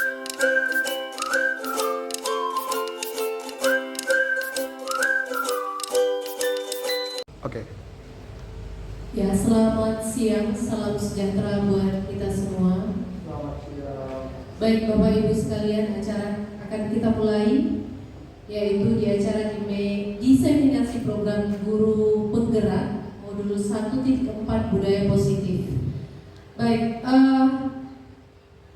Oke. Ya, selamat siang, salam sejahtera buat kita semua. Selamat siang. Baik Bapak Ibu sekalian, acara akan kita mulai, yaitu di acara diseminasi program guru penggerak modul 1.4 budaya positif. Baik,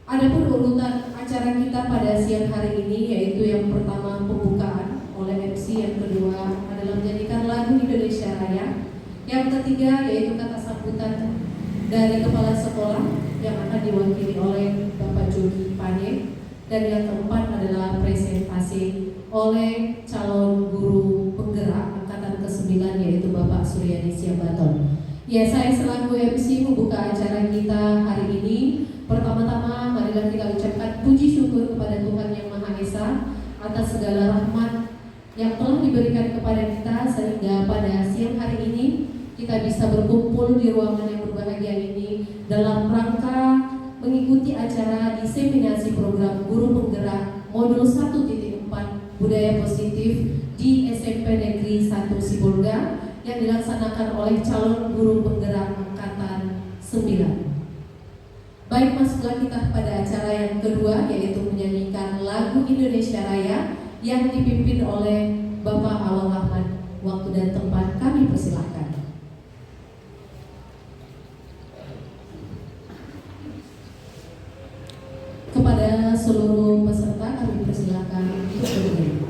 adapun urutan acara kita pada siang hari ini, yaitu yang pertama pembukaan oleh MC, yang kedua adalah menyanyikan lagu Indonesia Raya, yang ketiga yaitu kata sambutan dari kepala sekolah yang akan diwakili oleh Bapak Jogi Pane, dan yang keempat adalah presentasi oleh calon guru penggerak angkatan ke-9 yaitu Bapak Suryadi Siabaton. Ya, saya selaku MC membuka acara kita hari ini. Pertama-tama marilah kita ucapkan puji syukur kepada Tuhan Yang Maha Esa atas segala rahmat yang telah diberikan kepada kita, sehingga pada siang hari ini kita bisa berkumpul di ruangan yang berbahagia ini dalam rangka mengikuti acara diseminasi program guru penggerak modul 1.4 budaya positif di SMP Negeri 1 Sibolga yang dilaksanakan oleh calon guru penggerak angkatan 9. Baik, masuklah kita pada acara yang kedua, yaitu menyanyikan lagu Indonesia Raya yang dipimpin oleh Bapak Awang Ahmad. Waktu dan tempat kami persilahkan. Kepada seluruh peserta kami persilahkan untuk berdiri.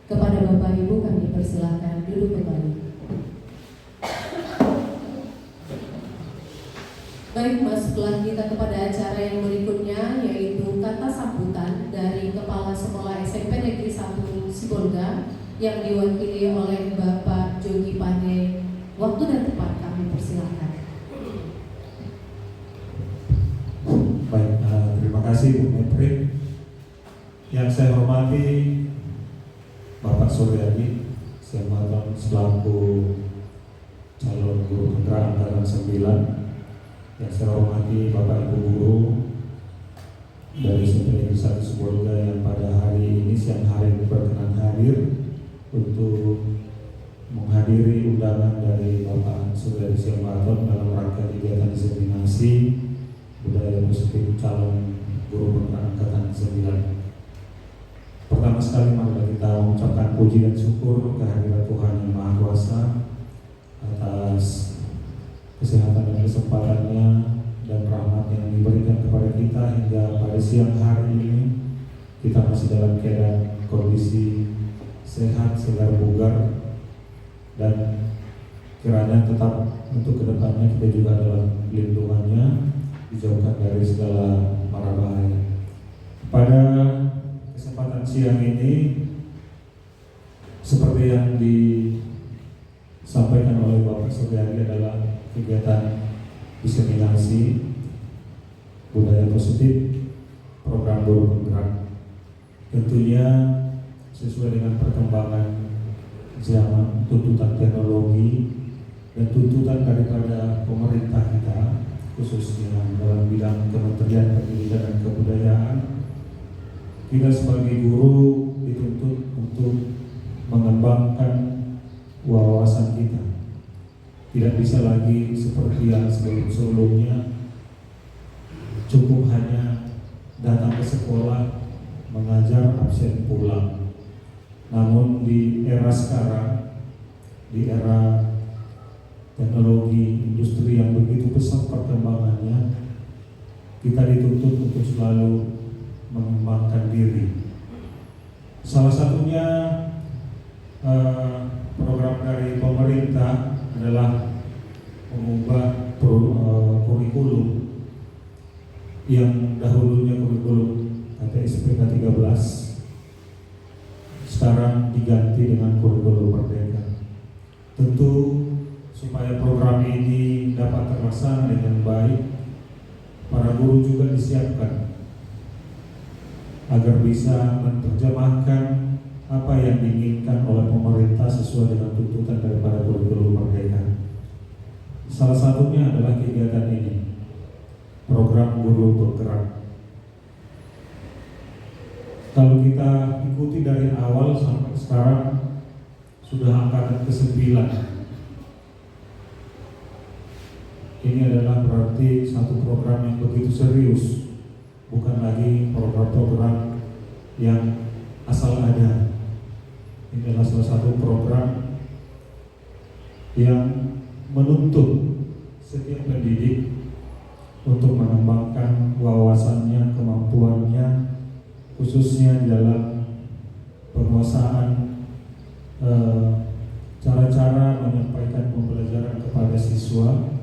Kepada Bapak Ibu kami persilahkan duduk kembali. Baik, masuklah kita kepada acara yang berikutnya, yaitu kata sambutan dari Kepala Sekolah SMP Negeri 1 Sibolga yang diwakili oleh Bapak Jogi Pane. Waktu dan tempat kami persilahkan. Baik, terima kasih Bu Menteri. Yang saya hormati Bapak Suryadi Siabaton selaku calon guru penggerak angkatan 9. Yang saya hormati Bapak Ibu guru dari SMP Negeri 1 Sibolga yang pada hari ini siang hari ini berkenan hadir untuk menghadiri undangan dari Bapak Suryadi Siabaton dalam rangka kegiatan diseminasi budaya positif calon guru penggerak angkatan 9. Pertama sekali mari kita mengucapkan puji dan syukur kehadirat Tuhan Yang Maha Kuasa atas kesehatan dan kesempatannya dan rahmat yang diberikan kepada kita hingga pada siang hari ini kita kita masih dalam keadaan kondisi sehat, segar, bugar, dan kiranya tetap untuk kedepannya kita juga dalam lindungannya, dijauhkan dari segala mara bahaya. Pada kesempatan siang ini, seperti yang disampaikan oleh Bapak Suryadi, adalah kegiatan diseminasi budaya positif program guru penggerak. Tentunya sesuai dengan perkembangan zaman, tuntutan teknologi, dan tuntutan daripada pemerintah kita, khususnya dalam bidang Kementerian Pendidikan dan Kebudayaan, kita sebagai guru dituntut untuk mengembangkan wawasan kita. Tidak bisa lagi seperti yang sebelum-sebelumnya, cukup hanya datang ke sekolah, mengajar, absen, pulang. Namun di era sekarang, di era teknologi industri yang begitu pesat perkembangannya, kita dituntut untuk selalu mengembangkan diri. Salah satunya program dari pemerintah adalah mengubah kurikulum yang dahulunya kurikulum KTSPK 13 sekarang diganti dengan kurikulum Merdeka. Tentu supaya program ini dapat terlaksana dengan baik, para guru juga disiapkan agar bisa menerjemahkan apa yang diinginkan oleh pemerintah sesuai dengan tuntutan daripada kurikulum Merdeka. Salah satunya adalah kegiatan ini, program guru bergerak. Kalau kita ikuti dari awal sampai sekarang, sudah angkatan ke-9. Ini adalah berarti satu program yang begitu serius, bukan lagi program-program yang asal ada. Ini adalah salah satu program yang menuntut setiap pendidik untuk mengembangkan wawasannya, kemampuannya, khususnya di dalam penguasaan cara-cara menyampaikan pembelajaran kepada siswa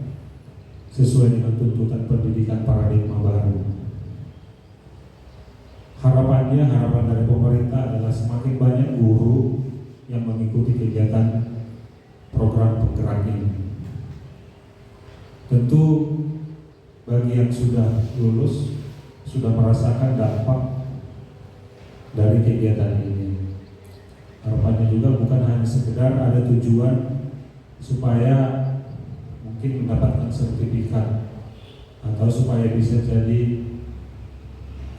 sesuai dengan tuntutan pendidikan paradigma baru. Harapan dari pemerintah adalah semakin banyak guru yang mengikuti kegiatan program penggerak ini. Tentu bagi yang sudah lulus, sudah merasakan dampak dari kegiatan ini. Harapannya juga bukan hanya sekedar ada tujuan supaya mungkin mendapatkan sertifikat atau supaya bisa jadi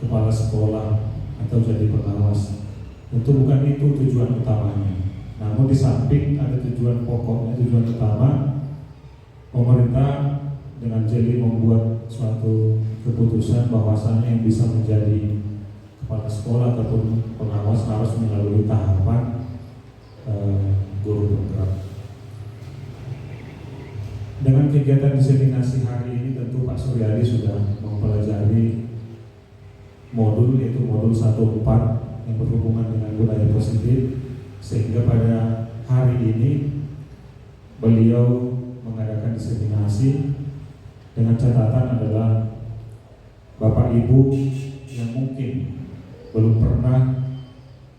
kepala sekolah atau jadi pengawas. Tentu bukan itu tujuan utamanya. Namun di samping ada tujuan pokoknya, tujuan utama, pemerintah dengan jeli membuat suatu keputusan bahwasannya yang bisa menjadi kepala sekolah ataupun pengawas harus melalui tahapan guru penggerak. Dengan kegiatan diseminasi hari ini, tentu Pak Suryadi sudah mempelajari modul, yaitu modul 1.4 yang berhubungan dengan budaya positif, sehingga pada hari ini beliau mengadakan diseminasi dengan catatan adalah Bapak Ibu yang mungkin belum pernah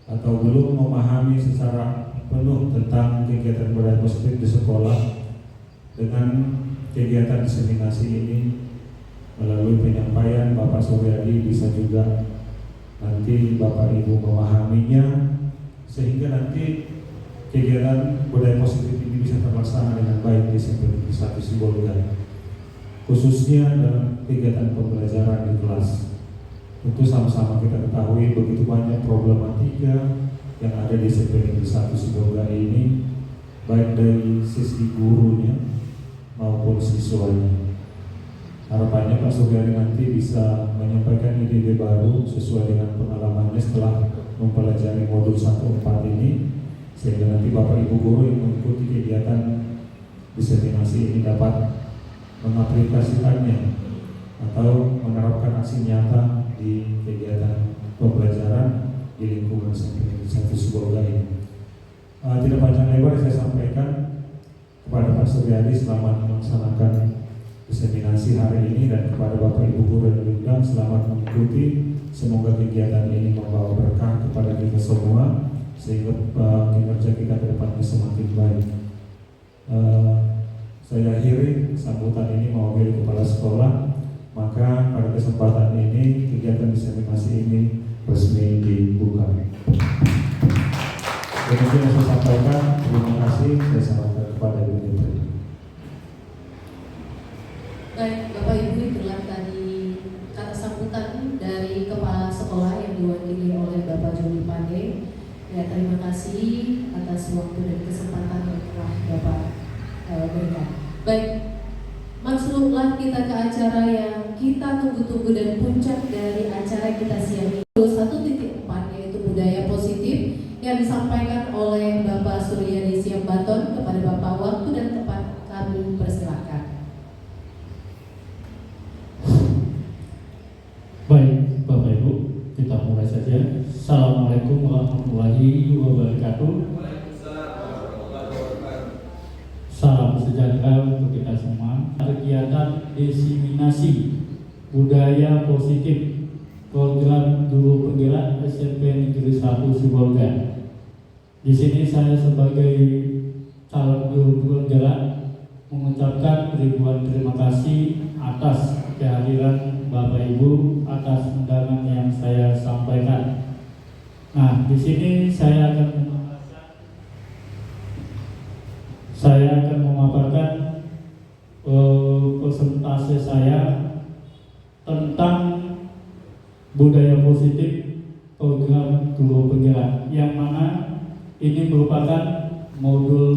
atau belum memahami secara penuh tentang kegiatan budaya positif di sekolah, dengan kegiatan diseminasi ini melalui penyampaian Bapak Suryadi bisa juga nanti Bapak Ibu memahaminya, sehingga nanti kegiatan budaya positif ini bisa terlaksana dengan baik di SMP Negeri 1 Sibolga, khususnya dalam kegiatan pembelajaran di kelas. Tentu sama-sama kita ketahui begitu banyak problematika yang ada di SMP Negeri 1 Sibolga ini, baik dari sisi gurunya maupun siswanya. Harapannya Pak Suryadi nanti bisa menyampaikan ide-ide baru sesuai dengan pengalamannya setelah mempelajari modul 1.4 ini, sehingga nanti Bapak Ibu guru yang mengikuti kegiatan diseminasi ini dapat mengaplikasikannya atau menerapkan aksi nyata di kegiatan pembelajaran di lingkungan SMP Satu Sibolga ini. Tidak panjang lebar saya sampaikan kepada Pak Suryadi selamat melaksanakan diseminasi hari ini, dan kepada Bapak Ibu guru dan diundang selamat mengikuti. Semoga kegiatan ini membawa berkah kepada kita semua sehingga kinerja kita ke depannya semakin baik. Saya akhiri sambutan ini mewakili kepala sekolah. Maka pada kesempatan ini kegiatan diseminasi ini resmi dibuka. Demikian yang saya sampaikan. Terima kasih. Saya sampaikan kepada Ibu Menteri. Baik, Bapak Ibu, itulah tadi kata sambutan dari kepala sekolah yang diwakili oleh Bapak Joni Pande. Ya, terima kasih atas waktu dan kesempatan yang telah Bapak berikan. Baik, masuklah kita ke acara yang kita tunggu-tunggu dan puncak dari acara kita siang ini. 1.4 yaitu budaya positif yang disampaikan oleh Bapak Suryadi Siambaton. Kepada Bapak waktu dan tempat kami persilakan. Baik, Bapak Ibu, kita mulai saja. Assalamualaikum warahmatullahi wabarakatuh. Salam sejahtera untuk kita semua. Kegiatan diseminasi budaya positif program guru penggerak SMP Negeri 1 Sibolga. Di sini saya sebagai calon guru penggerak mengucapkan ribuan terima kasih atas kehadiran Bapak Ibu, atas undangan yang saya sampaikan. Nah, di sini saya akan memaparkan presentase saya tentang budaya positif program guru penggerak, yang mana ini merupakan modul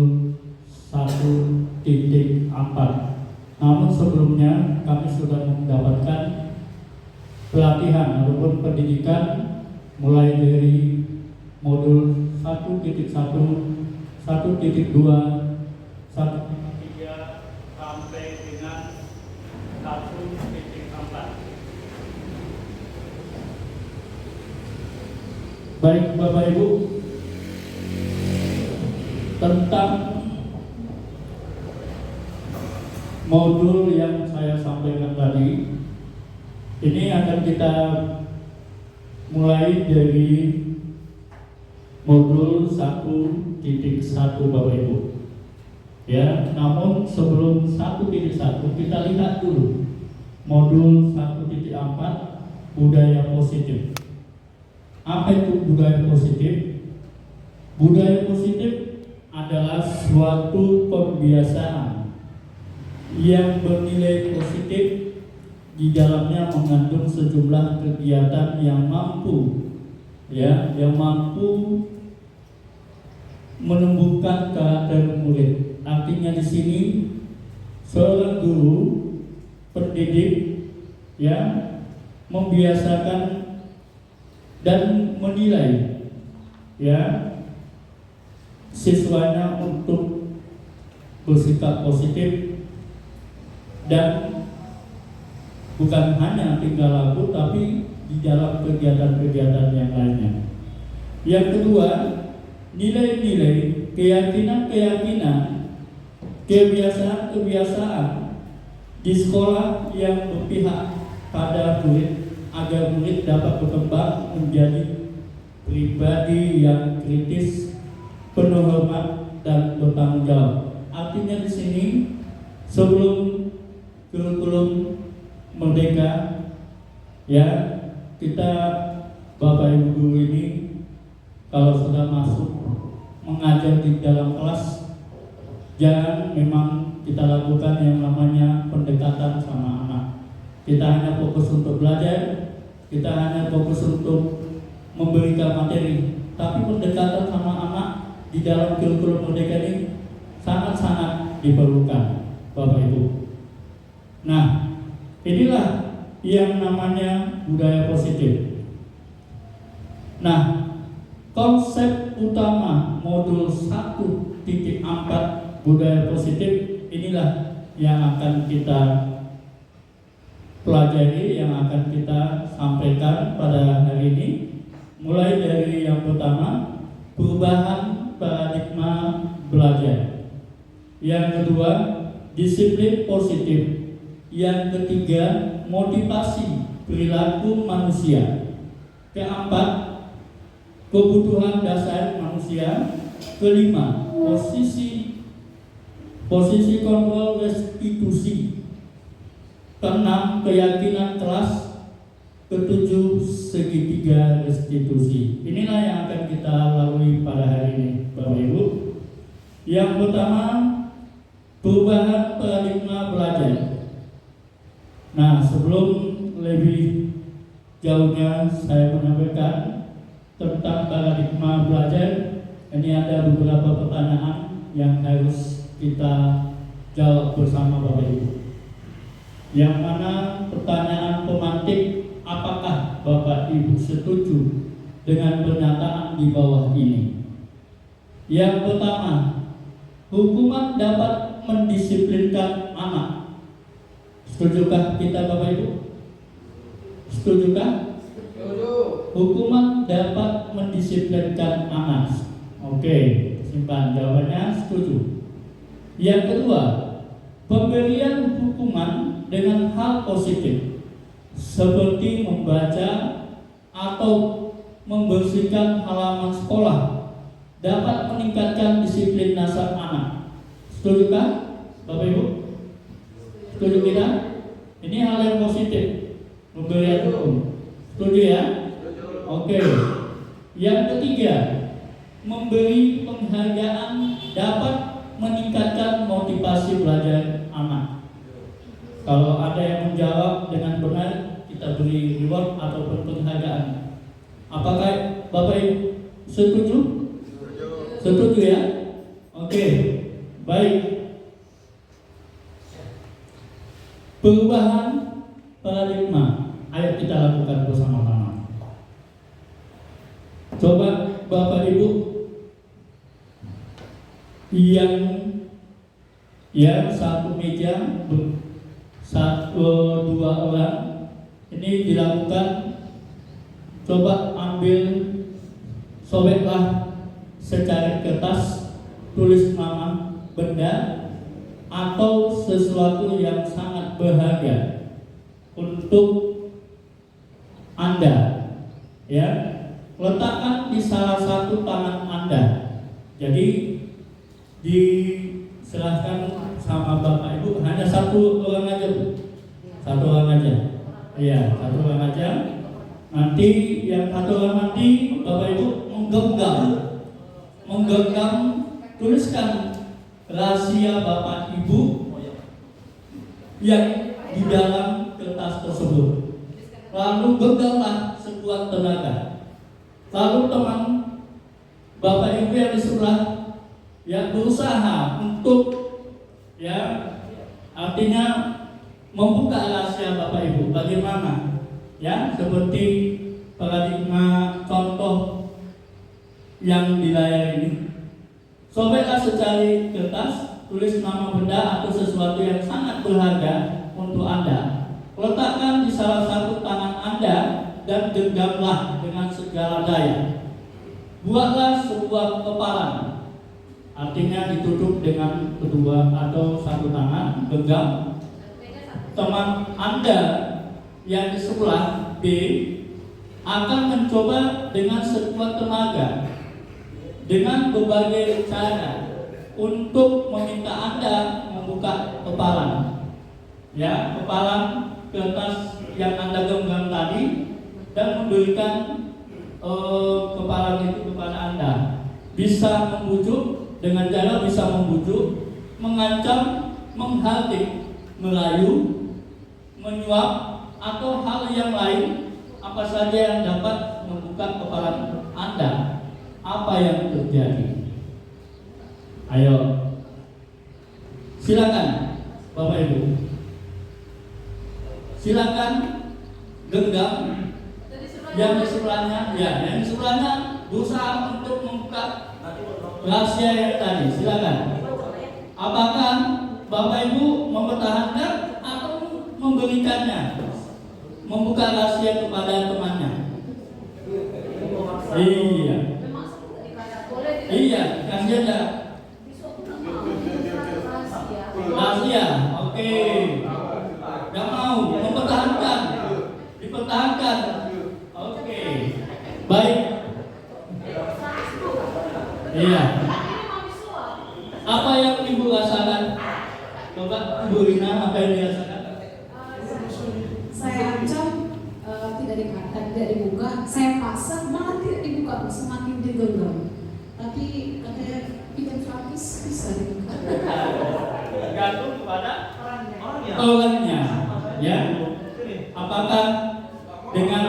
1.4. Namun sebelumnya kami sudah mendapatkan pelatihan ataupun pendidikan mulai dari modul 1.1, 1.2, 1.3 sampai dengan 1.4. Baik Bapak Ibu, tentang modul yang saya sampaikan tadi, ini akan kita mulai dari modul 1.1 Bapak Ibu. Ya, namun sebelum 1.1 kita lihat dulu modul 1.4 budaya positif. Apa itu budaya positif? Budaya positif adalah suatu pembiasaan yang bernilai positif, di dalamnya mengandung sejumlah kegiatan yang mampu menumbuhkan karakter murid. Artinya di sini seorang guru pendidik membiasakan dan menilai siswanya untuk bersikap positif, dan bukan hanya tinggal laku tapi di dalam kegiatan-kegiatan yang lainnya. Yang kedua, nilai-nilai, keyakinan-keyakinan, kebiasaan-kebiasaan di sekolah yang berpihak pada murid agar murid dapat berkembang menjadi pribadi yang kritis, penuh hormat dan bertanggung jawab. Artinya di sini sebelum kurikulum merdeka, kita Bapak Ibu guru ini kalau sudah masuk mengajar di dalam kelas, jangan memang kita lakukan yang namanya pendekatan sama anak. Kita hanya fokus untuk belajar, kita hanya fokus untuk memberikan materi. Tapi pendekatan sama anak di dalam kurikulum merdeka ini sangat-sangat diperlukan, Bapak Ibu. Nah, inilah yang namanya budaya positif. Nah, konsep utama modul 1.4 budaya positif inilah yang akan kita pelajari, yang akan kita sampaikan pada hari ini. Mulai dari yang pertama, perubahan paradigma belajar. Yang kedua, disiplin positif. Yang ketiga, motivasi perilaku manusia. Keempat, kebutuhan dasar manusia. Kelima, posisi kontrol restitusi. Keenam, keyakinan kelas. Ketujuh, segitiga restitusi. Inilah yang akan kita lalui pada hari ini, Bapak Ibu. Yang pertama, perubahan paradigma belajar. Nah, sebelum lebih jauhnya saya menyampaikan tentang paradigma belajar, ini ada beberapa pertanyaan yang harus kita jawab bersama Bapak Ibu. Yang mana pertanyaan pemantik, apakah Bapak Ibu setuju dengan pernyataan di bawah ini? Yang pertama, hukuman dapat mendisiplinkan anak. Setujukah kita Bapak Ibu? Setujukah? Setuju. Hukuman dapat mendisiplinkan anak. Oke, simpan jawabannya setuju. Yang kedua, pemberian hukuman dengan hal positif seperti membaca atau membersihkan halaman sekolah dapat meningkatkan disiplin dasar anak. Setujukah Bapak Ibu? Setuju kita? Ini hal yang positif, pemberian hukum. Setuju ya? Oke. Yang ketiga, memberi penghargaan dapat meningkatkan motivasi belajar anak. Kalau ada yang menjawab dengan benar, kita beri reward ataupun penghargaan. Apakah Bapak Ibu setuju? Setuju ya? Oke, baik. Perubahan paradigma, ayo kita lakukan bersama-sama. Coba Bapak Ibu yang satu meja dua orang ini dilakukan. Coba ambil, sobeklah secari kertas, tulis nama, benda atau sesuatu yang sangat berharga untuk Anda, ya, letakkan di salah satu tangan Anda. Jadi diserahkan sama Bapak Ibu, hanya satu orang aja, Bu. Satu orang aja. Iya, satu orang aja. Nanti yang satu orang nanti Bapak Ibu menggenggam, tuliskan rahasia Bapak Ibu yang di dalam kertas tersebut. Lalu genggamlah sekuat tenaga. Lalu teman Bapak Ibu yang di sebelah yang berusaha untuk, ya, artinya membuka rahasia Bapak Ibu. Bagaimana? Ya, seperti paradigma contoh yang di layar ini. Sobeklah secari kertas, tulis nama benda atau sesuatu yang sangat berharga untuk Anda. Letakkan di salah satu tangan Anda dan genggamlah dengan segala daya. Buatlah sebuah kepalan, artinya ditutup dengan kedua atau satu tangan, genggam. Teman Anda yang di sebelah B akan mencoba dengan sekuat tenaga dengan berbagai cara untuk meminta Anda membuka kepalan, ya, kepalan kertas yang Anda genggam tadi, dan memberikan kepalan itu kepada Anda. Bisa membujuk, dengan cara bisa membujuk, mengancam, menghardik, merayu, menyuap, atau hal yang lain, apa saja yang dapat membuka kepalan Anda. Apa yang terjadi? Ayo, silakan Bapak Ibu, silakan genggam. Yang di sebelahnya, ya, yang di sebelahnya berusaha untuk membuka rahasia yang tadi. Silakan. Apakah Bapak Ibu mempertahankan atau memberikannya, membuka rahasia kepada temannya? Iya. Memang aku nggak dikasih boleh. Iya, kasih aja. Besok aku nggak mau. Rahasia. Rahasia, oke. Gak mau, mempertahankan. Dipertahankan. Oke. Baik. Iya. Apa yang Ibu rasakan? Coba Bu Rina, apa yang dirasakan? Saya ancam tidak dibuka, saya paksa malah tidak dibuka, semakin digenggam. Tapi katanya tidak gratis bisa dibuka. Tergantung kepada orangnya, ya. Apakah dengan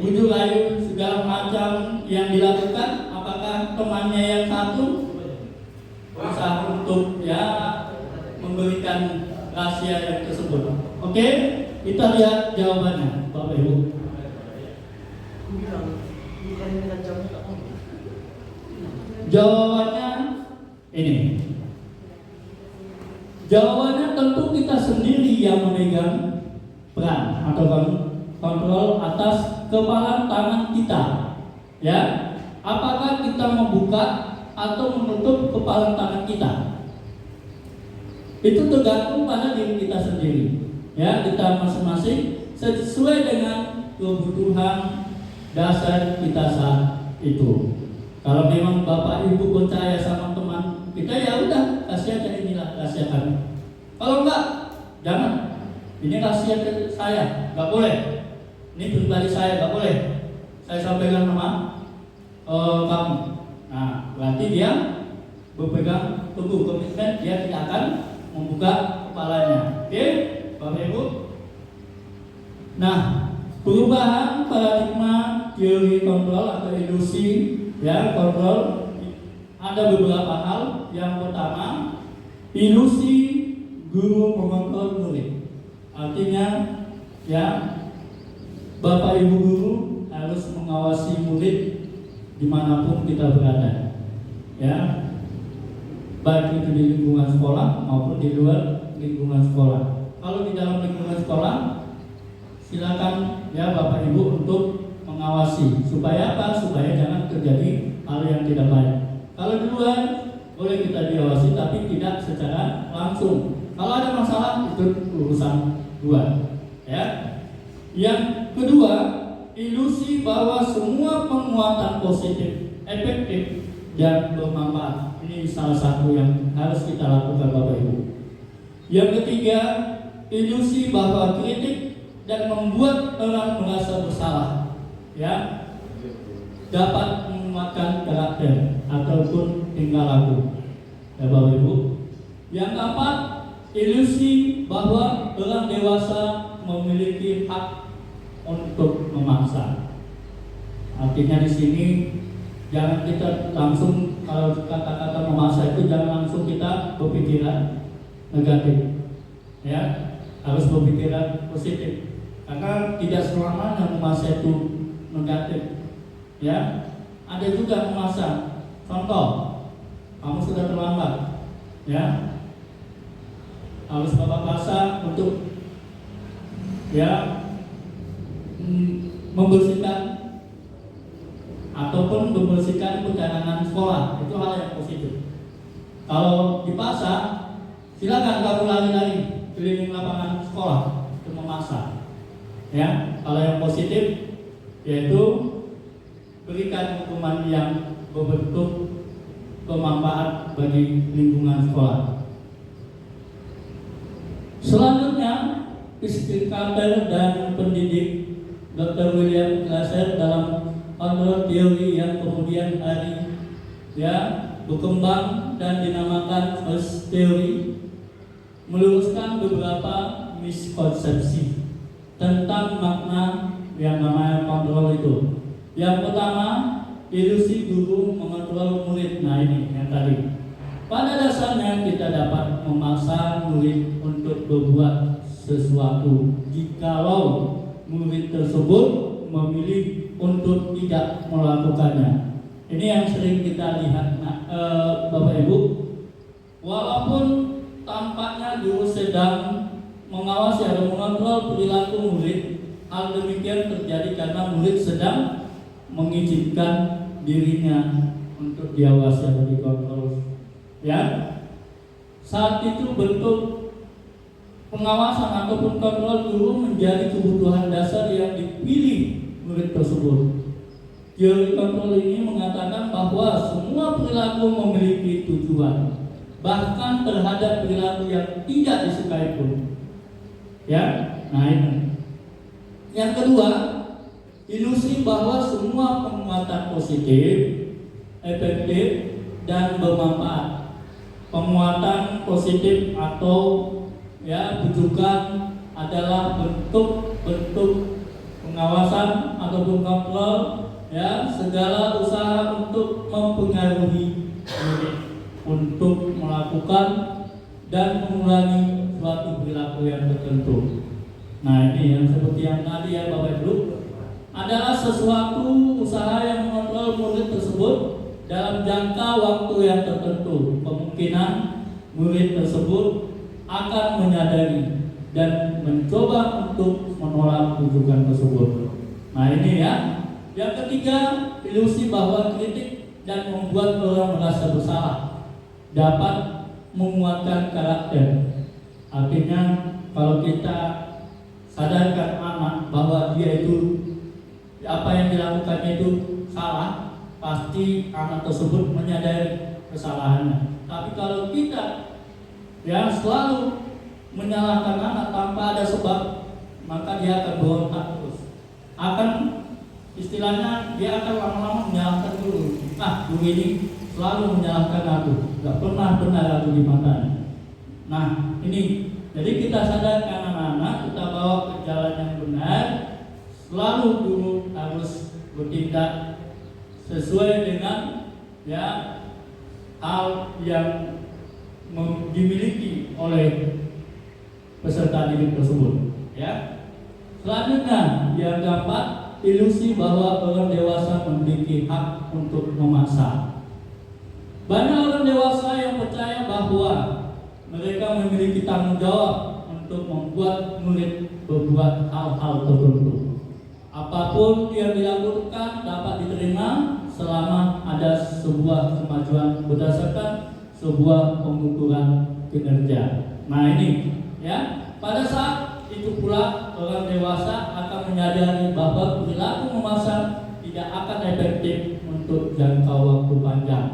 bujuk rayu segala macam yang dilakukan, apakah temannya yang satu berusaha untuk ya memberikan rahasia yang tersebut? Oke, kita lihat jawabannya, Bapak Ibu. Jawabannya ini. Jawabannya tentu kita sendiri yang memegang peran atau kontrol atas kepala tangan kita. Ya, apakah kita membuka atau menutup kepala tangan kita? Itu tergantung pada diri kita sendiri. Ya, kita masing-masing sesuai dengan kebutuhan dasar kita saat itu. Kalau memang Bapak Ibu percaya sama teman kita, ya udah kasih aja, inilah rahasia kami. Kalau enggak, jangan. Ini rahasia saya, nggak boleh. Ini pribadi saya, nggak boleh. Saya sampaikan sama kamu. Nah, berarti dia berpegang teguh komitmen, dia tidak akan membuka kepalanya. Oke, Bapak Ibu. Nah, perubahan paradigma teori kontrol atau ilusi ya kontrol ada beberapa hal. Yang pertama, ilusi guru mengontrol murid. Artinya ya Bapak Ibu guru harus mengawasi murid dimanapun kita berada, ya, baik itu di lingkungan sekolah maupun di luar lingkungan sekolah. Kalau di dalam lingkungan sekolah, silakan ya Bapak Ibu untuk mengawasi supaya apa? Supaya jangan terjadi hal yang tidak baik. Kalau di luar boleh kita diawasi, tapi tidak secara langsung. Kalau ada masalah itu urusan luar, ya. Yang kedua, ilusi bahwa semua penguatan positif, efektif dan bermanfaat. Ini salah satu yang harus kita lakukan Bapak Ibu. Yang ketiga, ilusi bahwa kritik dan membuat orang merasa bersalah, ya, dapat menguatkan karakter ataupun tingkah laku, ya Bapak Ibu. Yang keempat, ilusi bahwa orang dewasa memiliki hak untuk memaksa. Artinya di sini jangan kita langsung, kalau kata-kata memaksa itu jangan langsung kita berpikiran negatif, ya, harus berpikiran positif. Karena tidak selamanya memaksa itu negatif, ya. Ada juga memaksa. Contoh, kamu sudah terlambat, ya, harus Bapak paksa untuk ya membersihkan ataupun membersihkan perjalanan sekolah. Itu hal yang positif. Kalau dipaksa, silakan kamu lari-lari keliling lapangan sekolah untuk memaksa. Ya, kalau yang positif yaitu berikan hukuman yang berbentuk bermanfaat bagi lingkungan sekolah. Selanjutnya, psikiater dan pendidik Dr. William Glasser dalam kontrol teori yang kemudian hari ya berkembang dan dinamakan first theory, meluruskan beberapa miskonsepsi tentang makna yang namanya kontrol itu. Yang pertama, ilusi guru mengontrol murid. Nah, ini yang tadi. Pada dasarnya kita dapat memaksa murid untuk berbuat sesuatu jikalau murid tersebut memilih untuk tidak melakukannya. Ini yang sering kita lihat, Bapak Ibu. Walaupun tampaknya guru sedang mengawasi atau mengontrol perilaku murid, hal demikian terjadi karena murid sedang mengizinkan dirinya untuk diawasi atau dikontrol. Ya, saat itu bentuk pengawasan ataupun kontrol guru menjadi kebutuhan dasar yang dipilih murid tersebut. Teori kontrol ini mengatakan bahwa semua perilaku memiliki tujuan, bahkan terhadap perilaku yang tidak disukai pun. Ya, nah ini. Yang kedua, ilusi bahwa semua penguatan positif, efektif, dan bermanfaat. Penguatan positif atau bujukan adalah bentuk pengawasan ataupun kontrol, segala usaha untuk mempengaruhi murid untuk melakukan dan mengulangi suatu perilaku yang tertentu. Nah, ini yang seperti yang tadi ya Bapak Ibu, adalah sesuatu usaha yang mengontrol murid tersebut dalam jangka waktu yang tertentu. Kemungkinan murid tersebut akan menyadari dan mencoba untuk menolak rujukan tersebut. Nah, ini ya. Yang ketiga, ilusi bahwa kritik dan membuat orang merasa bersalah dapat menguatkan karakter. Artinya, kalau kita sadarkan anak bahwa dia itu apa yang dilakukannya itu salah, pasti anak tersebut menyadari kesalahannya. Tapi kalau kita selalu menyalahkan anak tanpa ada sebab, maka dia akan berontak terus. Istilahnya dia akan lama-lama menyalahkan guru. Nah, guru ini selalu menyalahkan aku, nggak pernah benar aku di matanya. Nah, ini jadi kita sadarkan anak-anak, kita bawa ke jalan yang benar. Selalu guru harus bertindak sesuai dengan hal yang dimiliki oleh peserta didik tersebut. Selanjutnya yang keempat, ilusi bahwa orang dewasa memiliki hak untuk memaksa. Banyak orang dewasa yang percaya bahwa mereka memiliki tanggung jawab untuk membuat murid berbuat hal-hal tertentu. Apapun yang dilakukan dapat diterima selama ada sebuah kemajuan berdasarkan sebuah pengukuran kinerja. Nah, ini pada saat itu pula orang dewasa akan menyadari bahwa perilaku memaksa tidak akan efektif untuk jangka waktu panjang.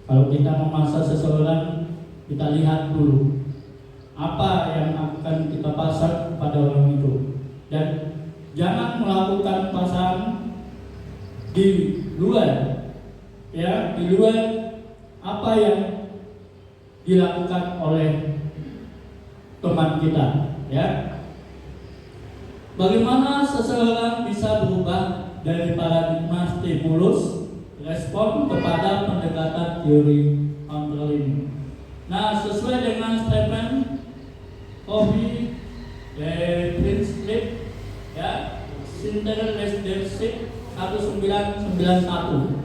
Kalau kita memaksa seseorang, kita lihat dulu apa yang akan kita pasang pada orang itu, dan jangan melakukan paksaan di luar apa yang dilakukan oleh teman kita. Bagaimana seseorang bisa berubah dari paradigma stimulus respon kepada pendekatan teori kontrol ini? Nah, sesuai dengan Stephen Covey Principle Center Leadership 1991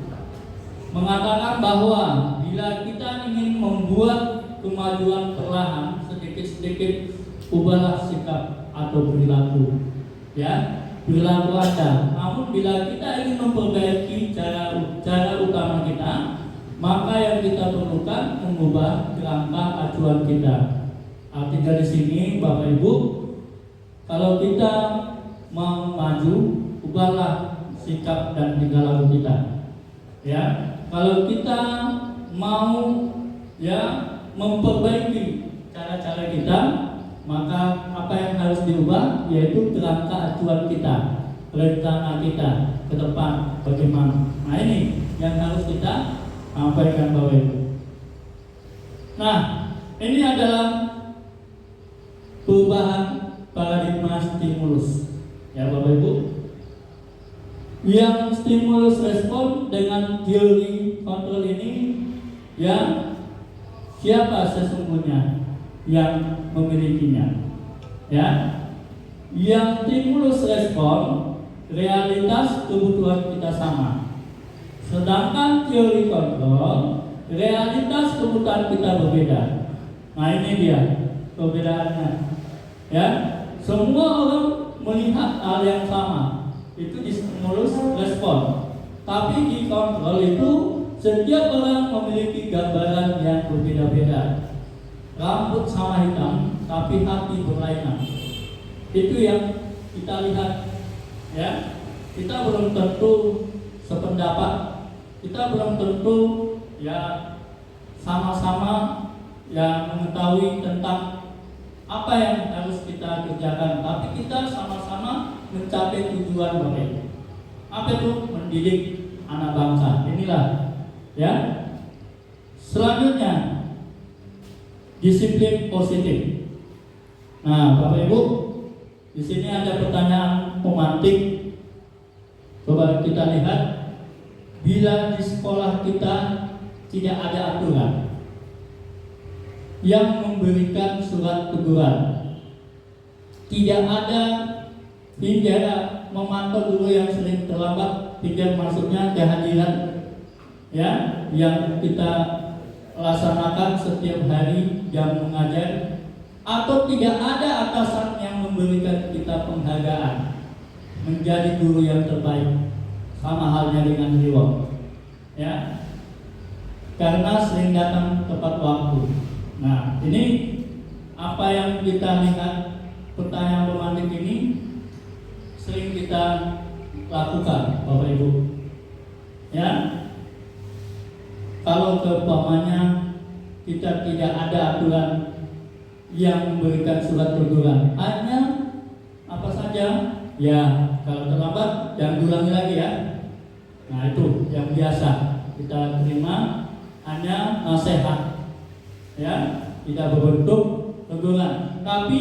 mengatakan bahwa bila kita ingin membuat kemajuan perlahan, sedikit-sedikit ubahlah sikap atau perilaku perilaku Anda. Namun bila kita ingin memperbaiki cara utama kita, maka yang kita perlukan mengubah kerangka acuan kita. Artinya di sini Bapak Ibu, kalau kita mau maju, ubahlah sikap dan tingkah laku kita. Kalau kita mau memperbaiki cara-cara kita, maka apa yang harus diubah yaitu kerangka acuan kita, rencana kita ke depan bagaimana. Nah, ini yang harus kita sampaikan Bapak Ibu. Nah, ini adalah perubahan paradigma stimulus Bapak Ibu. Yang stimulus respon dengan teori kontrol ini siapa sesungguhnya yang memilikinya? Yang stimulus respon realitas kebutuhan kita sama, sedangkan teori kontrol realitas kebutuhan kita berbeda. Nah, ini dia perbedaannya. Semua orang melihat hal yang sama, itu di stimulus respon. Tapi di kontrol itu setiap orang memiliki gambaran yang berbeda-beda. Rambut sama hitam, tapi hati berlainan. Itu yang kita lihat, ya. Kita belum tentu sependapat, kita belum tentu ya sama-sama yang mengetahui tentang apa yang harus kita kerjakan, tapi kita sama-sama mencapai tujuan mereka. Apa itu? Mendidik anak bangsa. Inilah, ya. Selanjutnya, disiplin positif. Nah, Bapak Ibu, di sini ada pertanyaan pemantik. Coba kita lihat, bila di sekolah kita tidak ada aturan yang memberikan surat teguran, tidak ada pinjara memantau guru yang sering terlambat, pinjam maksudnya kehadiran, ya, yang kita laksanakan setiap hari jam mengajar, atau tidak ada atasan yang memberikan kita penghargaan menjadi guru yang terbaik, sama halnya dengan reward, ya, karena sering datang tepat waktu. Nah, ini apa yang kita lihat, pertanyaan pemantik ini sering kita lakukan, Bapak Ibu, ya. Kalau keumpamanya kita tidak ada aturan yang memberikan surat teguran, hanya apa saja, ya, kalau terlambat jangan diulangi lagi, ya. Nah, itu yang biasa kita terima, hanya nasihat, ya, tidak berbentuk teguran. Tapi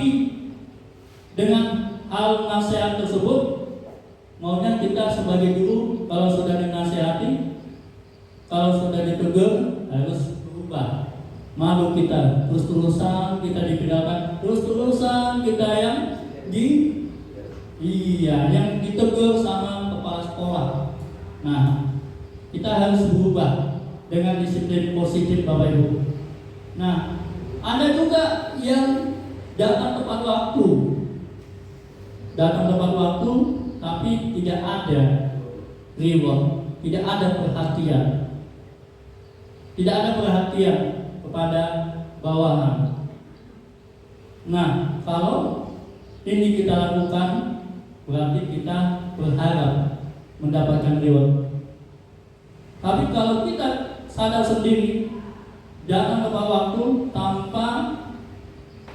dengan hal nasihat tersebut, maunya kita sebagai guru kalau sudah dinasihati, kalau sudah ditegur, harus berubah. Malu kita, terus-terusan kita dipidanakan, terus-terusan kita yang yang ditegur sama kepala sekolah. Nah, kita harus berubah dengan disiplin positif, Bapak Ibu. Nah, ada juga yang datang tepat waktu, tapi tidak ada reward, tidak ada perhatian, kepada bawahan. Nah, kalau ini kita lakukan, berarti kita berharap mendapatkan reward. Tapi kalau kita sadar sendiri, datang tepat waktu tanpa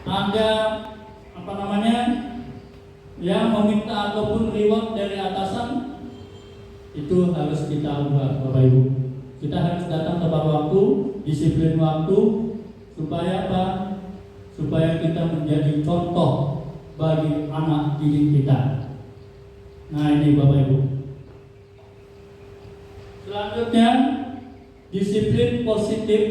ada yang meminta ataupun reward dari atasan, itu harus kita ubah, Bapak Ibu. Kita harus datang tepat waktu, disiplin waktu, supaya apa? Supaya kita menjadi contoh bagi anak didik kita. Nah, ini Bapak Ibu. Selanjutnya, disiplin positif.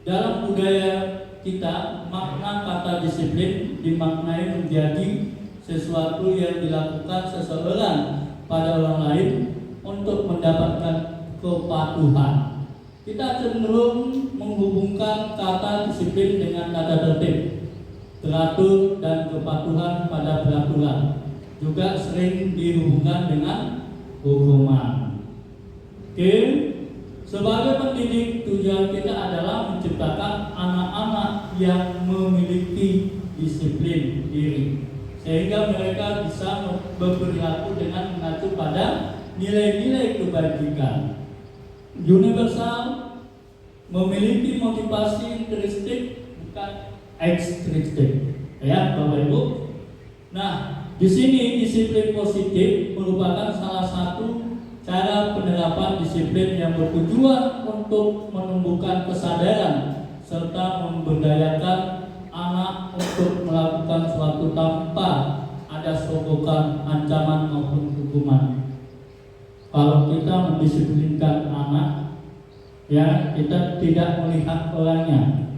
Dalam budaya kita, makna kata disiplin dimaknai menjadi sesuatu yang dilakukan seseorang pada orang lain untuk mendapatkan kepatuhan. Kita cenderung menghubungkan kata disiplin dengan kata tertib, teratur, dan kepatuhan pada peraturan. Juga sering dihubungkan dengan hukuman. Oke, sebagai pendidik, tujuan kita adalah menciptakan anak-anak yang memiliki disiplin diri, sehingga mereka bisa berperilaku dengan mengacu pada nilai-nilai kebajikan universal, memiliki motivasi intrinsik bukan ekstrinsik, ya Bapak Ibu. Nah, di sini disiplin positif merupakan salah satu cara penerapan disiplin yang bertujuan untuk menumbuhkan kesadaran serta memberdayakan anak untuk melakukan sesuatu tanpa ada sogokan, ancaman maupun hukuman. Kalau kita mendisiplinkan anak, ya, kita tidak melihat orangnya.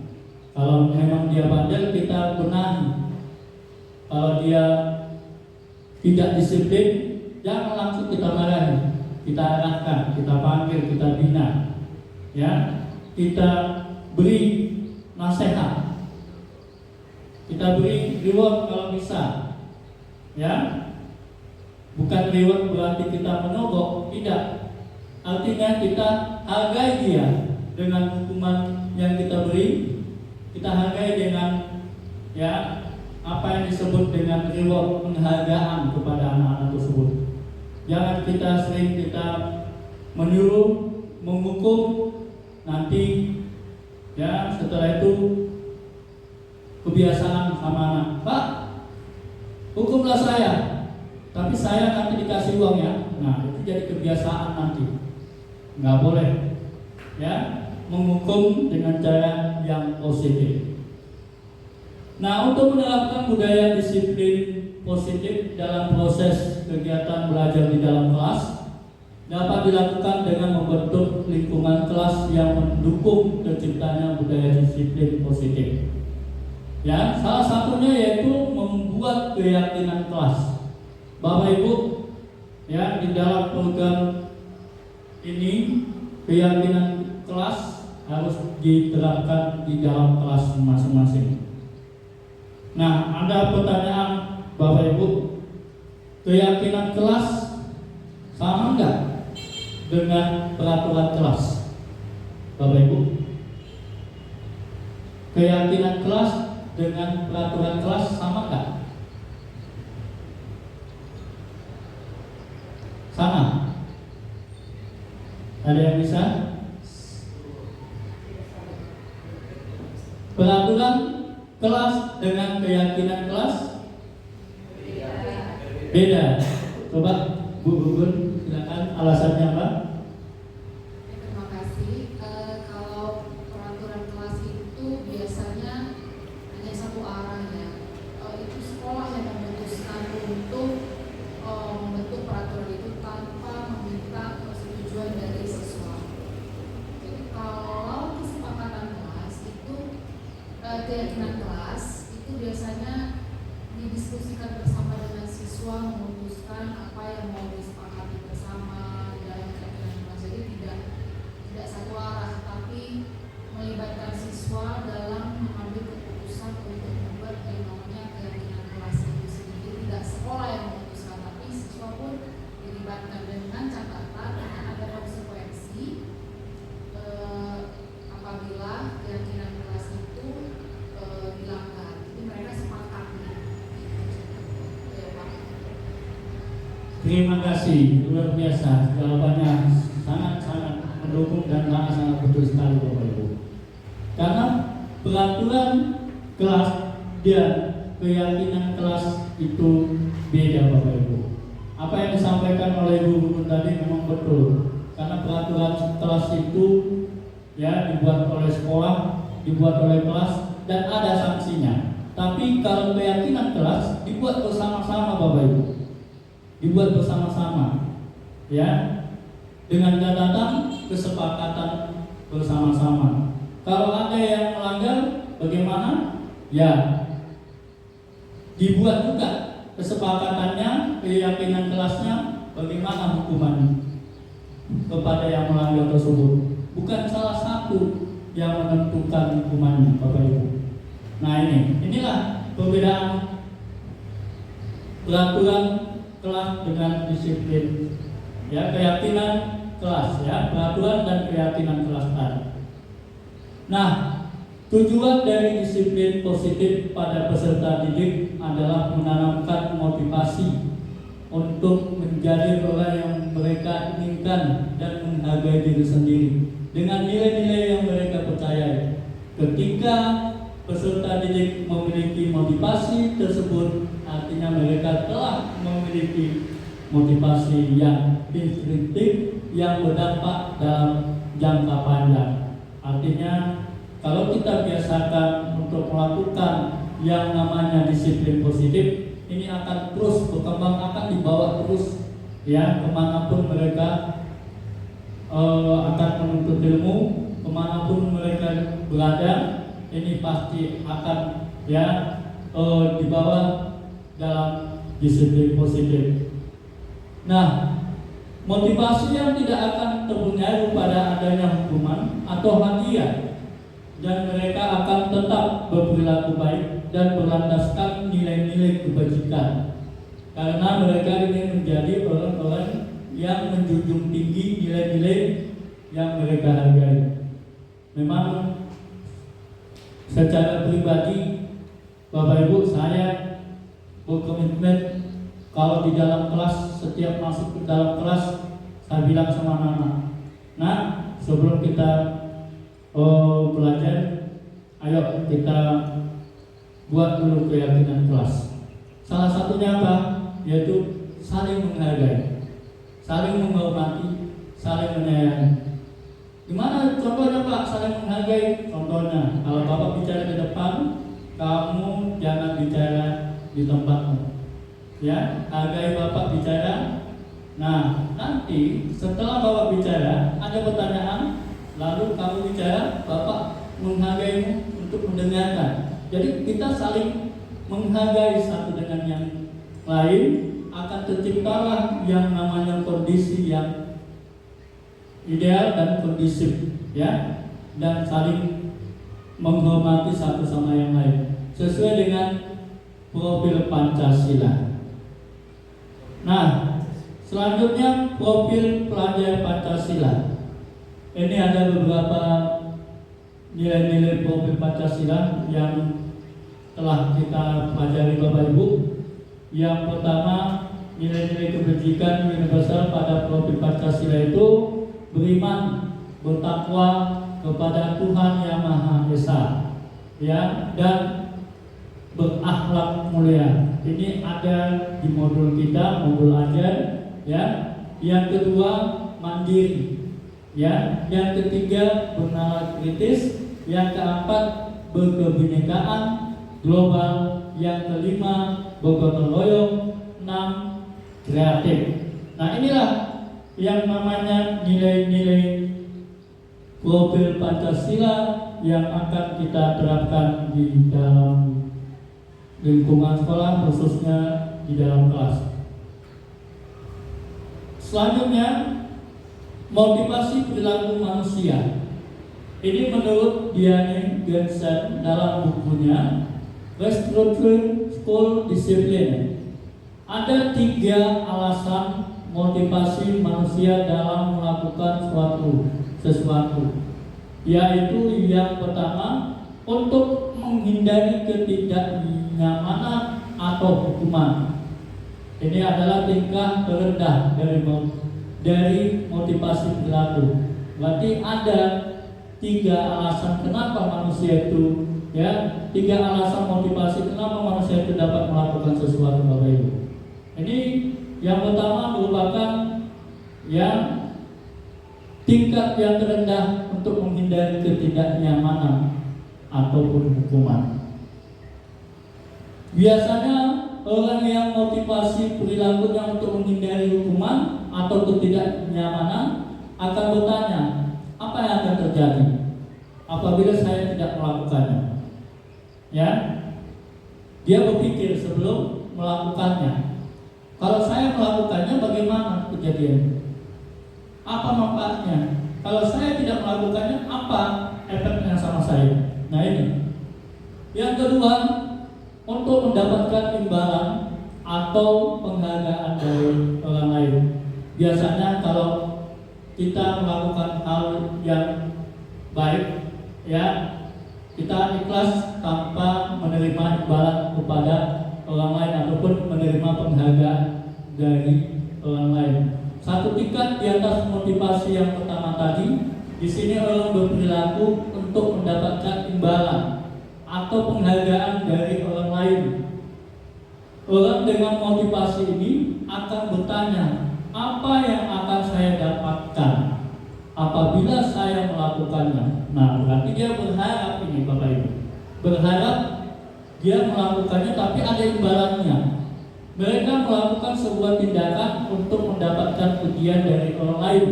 Kalau memang dia bandel, kita benahi. Kalau dia tidak disiplin, jangan langsung kita marahi. Kita arahkan, kita panggil, kita bina, ya, kita beri nasihat, kita beri reward kalau bisa, ya. Bukan reward berarti kita menyogok, tidak. Artinya kita hargai dia dengan hukuman yang kita beri. Kita hargai dengan apa yang disebut dengan reward, penghargaan kepada anak-anak tersebut. Jangan kita sering menyuruh, menghukum, nanti setelah itu kebiasaan sama anak. Pak, hukumlah saya, tapi saya nanti dikasih uang ya. Nah, itu jadi kebiasaan nanti. Nggak boleh menghukum dengan cara yang positif. Nah, untuk menerapkan budaya disiplin positif dalam proses kegiatan belajar di dalam kelas dapat dilakukan dengan membentuk lingkungan kelas yang mendukung terciptanya budaya disiplin positif. Salah satunya yaitu membuat keyakinan kelas. Bapak Ibu, di dalam program ini keyakinan kelas harus diterapkan di dalam kelas masing-masing. Nah, ada pertanyaan Bapak Ibu, keyakinan kelas sama enggak dengan peraturan kelas? Bapak Ibu, keyakinan kelas dengan peraturan kelas sama enggak? Sama? Ada yang bisa? Peraturan kelas dengan keyakinan kelas beda. Coba Bu Gugun, silakan alasannya apa? Terima kasih. Kalau peraturan kelas itu biasanya hanya satu arah ya. Itu sekolah yang memutuskan untuk membentuk peraturan itu tanpa meminta persetujuan dari siswa. Jadi kalau kesepakatan kelas itu keyakinan kelas itu biasanya didiskusikan bersama dengan siswa, memutuskan apa yang mau disepakati bersama dalam keyakinan kelas. Jadi tidak satu arah, tapi melibatkan siswa dalam mengambil keputusan untuk membuat yang namanya keyakinan kelas itu sendiri. Tidak sekolah yang memutuskan, tapi siswa pun dilibatkan dengan catatan ada konsekuensi apabila keyakinan kelas itu dilanggar. Jadi mereka sepakat. Ya, Pak. Terima kasih, luar biasa. Jawabannya sangat-sangat mendukung dan sangat-sangat betul sekali Bapak Ibu. Karena peraturan kelas dan keyakinan kelas itu beda Bapak Ibu. Apa yang disampaikan oleh Ibu Gugun tadi memang betul. Karena peraturan kelas itu dibuat oleh sekolah, dibuat oleh kelas, dan ada sanksinya. Tapi kalau keyakinan kelas dibuat bersama-sama Bapak Ibu, dibuat bersama-sama, dengan catatan kesepakatan bersama-sama. Kalau ada yang melanggar, bagaimana? Dibuat juga kesepakatannya, keyakinan kelasnya, bagaimana hukuman kepada yang melanggar tersebut. Bukan salah satu yang menentukan hukumannya Bapak Ibu. Nah inilah perbedaan peraturan kelas dengan disiplin, keyakinan kelas, peraturan dan keyakinan kelas tadi. Nah, tujuan dari disiplin positif pada peserta didik adalah menanamkan motivasi untuk menjadi orang yang mereka inginkan dan menghargai diri sendiri dengan nilai-nilai yang mereka percayai. Ketika peserta didik memiliki motivasi tersebut, artinya mereka telah memiliki motivasi yang instinktif yang berdampak dalam jangka panjang. Artinya kalau kita biasakan untuk melakukan yang namanya disiplin positif, ini akan terus berkembang, akan dibawa terus kemanapun mereka akan menuntut ilmu, kemanapun mereka berada, ini pasti akan dibawa dalam disiplin positif. Nah, motivasi yang tidak akan terpengaruh pada adanya hukuman atau hadiah, dan mereka akan tetap berperilaku baik dan berlandaskan nilai-nilai kebajikan. karena mereka ingin menjadi orang-orang yang menjunjung tinggi nilai-nilai yang mereka hargai. Memang secara pribadi Bapak Ibu, saya berkomitmen kalau di dalam kelas, setiap masuk ke dalam kelas, saya bilang sama anak-anak, nah sebelum kita belajar, ayo kita buat dulu keyakinan kelas. Salah satunya apa? Yaitu saling menghargai, saling menghormati, saling menyayangi. Gimana contohnya Pak saling menghargai? Contohnya, kalau Bapak bicara di depan, kamu jangan bicara di tempatmu. Ya, hargai Bapak bicara. Nah, nanti setelah Bapak bicara, ada pertanyaan, lalu kamu bicara, Bapak menghargaimu untuk mendengarkan. Jadi kita saling menghargai satu dengan yang lain, akan terciptalah yang namanya kondisi yang ideal dan kondisif, ya, dan saling menghormati satu sama yang lain sesuai dengan profil Pancasila. Nah, selanjutnya profil pelajar Pancasila. Ini ada beberapa nilai-nilai profil Pancasila yang telah kita pelajari Bapak Ibu. Yang pertama, nilai-nilai kebajikan universal pada profil Pancasila itu beriman, bertakwa kepada Tuhan Yang Maha Esa, ya, dan berakhlak mulia. Ini ada di modul kita, modul ajar, ya. Yang kedua, mandiri, ya. Yang ketiga, bernalar kritis. Yang keempat, berkebinekaan global. Yang kelima, bergotong royong. 6, kreatif. Nah, inilah yang namanya nilai-nilai profil Pancasila yang akan kita terapkan di dalam lingkungan sekolah, khususnya di dalam kelas. Selanjutnya, motivasi perilaku manusia. Ini menurut Diane Gensen dalam bukunya Restructuring School Discipline. Ada 3 alasan motivasi manusia dalam melakukan sesuatu, yaitu yang pertama, untuk menghindari ketidaknyamanan atau hukuman. Ini adalah tingkah terendah dari motivasi perilaku. Berarti ada 3 alasan kenapa manusia itu, ya, 3 alasan motivasi kenapa manusia itu dapat melakukan sesuatu, Bapak Ibu. Ini yang pertama merupakan yang tingkat yang terendah untuk menghindari ketidaknyamanan ataupun hukuman. Biasanya orang yang motivasi perilakunya untuk menghindari hukuman atau ketidaknyamanan akan bertanya, apa yang akan terjadi apabila saya tidak melakukannya? Ya, dia berpikir sebelum melakukannya. Kalau saya melakukannya, bagaimana kejadiannya? Apa manfaatnya? Kalau saya tidak melakukannya, apa efeknya sama saya? Nah, ini. Yang kedua, untuk mendapatkan imbalan atau penghargaan dari orang lain. Biasanya kalau kita melakukan hal yang baik, ya, kita ikhlas tanpa menerima imbalan kepada orang lain ataupun menerima penghargaan dari orang lain. Satu tingkat di atas motivasi yang pertama tadi, di sini orang berperilaku untuk mendapatkan imbalan atau penghargaan dari orang lain. Orang dengan motivasi ini akan bertanya, apa yang akan saya dapatkan apabila saya melakukannya? Nah, berarti dia berharap ini, Bapak Ibu. Berharap dia melakukannya tapi ada imbalannya. Mereka melakukan sebuah tindakan untuk mendapatkan pujian dari orang lain.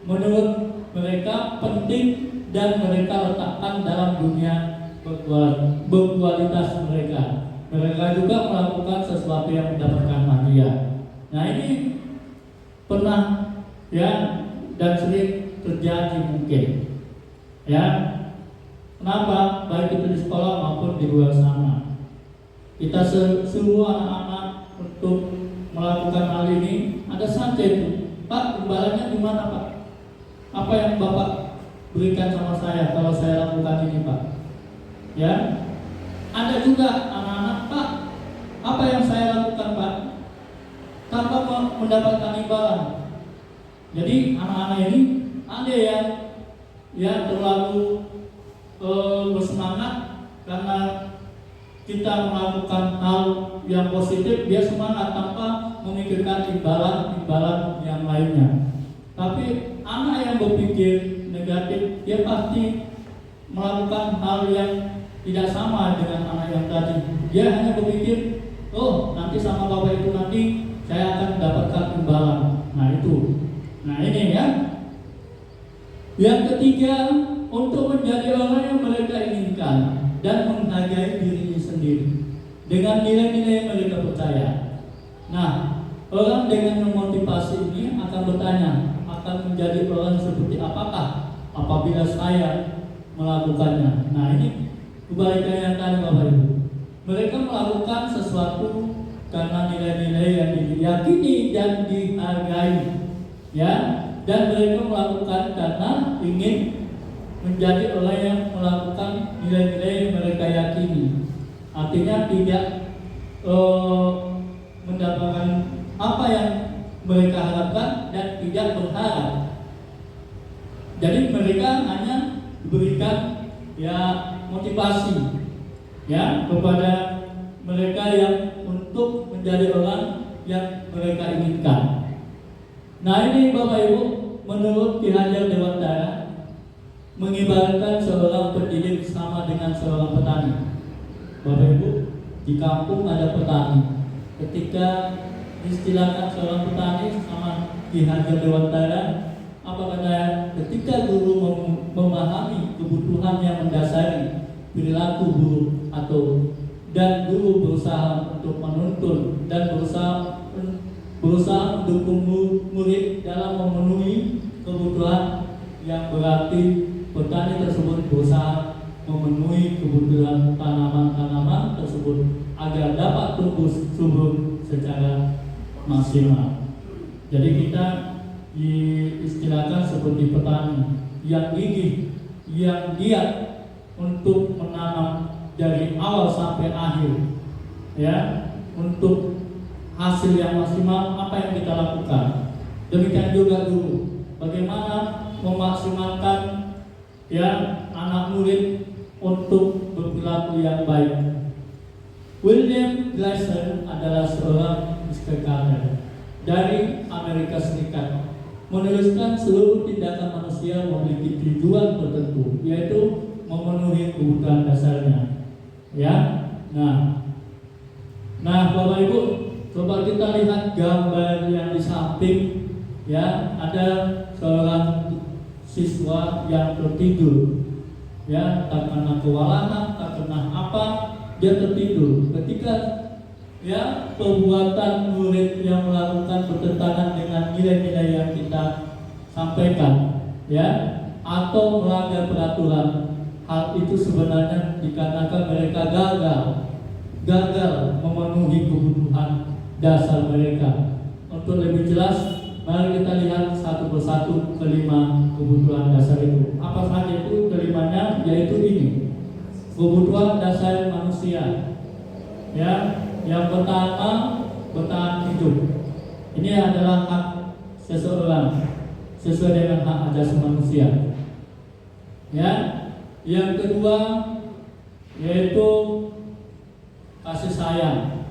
Menurut mereka penting dan mereka letakkan dalam dunia berkualitas mereka. Mereka juga melakukan sesuatu yang mendapatkan hadiah. Nah, ini pernah, ya, dan sering terjadi mungkin. Ya, kenapa? Baik itu di sekolah maupun di luar sana. Kita suruh anak-anak untuk melakukan hal ini, ada saja itu, Pak, imbalannya di mana Pak? Apa yang Bapak berikan sama saya kalau saya lakukan ini Pak? Ya, ada juga anak-anak, Pak, apa yang saya lakukan Pak? Tanpa mendapatkan imbalan. Jadi anak-anak ini ada yang terlalu bersemangat karena kita melakukan hal yang positif, dia semangat tanpa memikirkan imbalan yang lainnya. Tapi anak yang berpikir negatif, dia pasti melakukan hal yang tidak sama dengan anak yang tadi. Dia hanya berpikir, oh nanti sama bapak itu nanti saya akan mendapatkan imbalan. Nah itu. Nah ini ya. Yang ketiga, untuk menjadi orang yang mereka inginkan dan menghargai diri sendiri dengan nilai-nilai yang mereka percaya. Nah, orang dengan memotivasi ini akan bertanya, akan menjadi orang seperti apakah apabila saya melakukannya. Nah ini kebalikan yang tadi Bapak Ibu. Mereka melakukan sesuatu karena nilai-nilai yang diyakini dan dihargai, ya. Dan mereka melakukan karena ingin menjadi orang yang melakukan nilai-nilai yang mereka yakini. Artinya tidak mendapatkan apa yang mereka harapkan dan tidak berharap. Jadi mereka hanya diberikan ya motivasi ya kepada mereka yang untuk menjadi orang yang mereka inginkan. Nah ini Bapak Ibu, menurut Ki Hajar Dewantara mengibaratkan seorang pendidik sama dengan seorang petani. Bapak Ibu, di kampung ada petani. Ketika istilahkan seorang petani sama Ki Hajar Dewantara, apa katanya? Ketika guru memahami kebutuhan yang mendasari perilaku guru dan guru berusaha untuk menuntun dan berusaha mendukung murid dalam memenuhi kebutuhan yang berarti petani tersebut berusaha memenuhi kebutuhan tanaman-tanaman tersebut agar dapat tumbuh subur secara maksimal. Jadi kita diistilahkan seperti petani yang gigih, yang giat untuk menanam dari awal sampai akhir, ya, untuk hasil yang maksimal apa yang kita lakukan. Demikian juga guru, bagaimana memaksimalkan ya anak murid untuk berperilaku yang baik. William Glasser adalah seorang psikiater dari Amerika Serikat, menuliskan seluruh tindakan manusia memiliki tujuan tertentu, yaitu memenuhi kebutuhan dasarnya. Ya, nah Bapak Ibu, coba kita lihat gambar yang di samping. Ya, ada seorang siswa yang tertidur. Ya, tak karena kewalahan, tak karena apa, dia tertidur. Ketika ya perbuatan murid yang melakukan bertentangan dengan nilai-nilai yang kita sampaikan, ya, atau melanggar peraturan, hal itu sebenarnya dikarenakan mereka gagal memenuhi kebutuhan dasar mereka. Untuk lebih jelas, mari kita lihat satu persatu kelima kebutuhan dasar itu. Apa saja itu kelimanya? Yaitu ini, kebutuhan dasar manusia. Ya, yang pertama bertahan hidup. Ini adalah hak seseorang sesuai dengan hak asasi manusia. Ya, yang kedua yaitu kasih sayang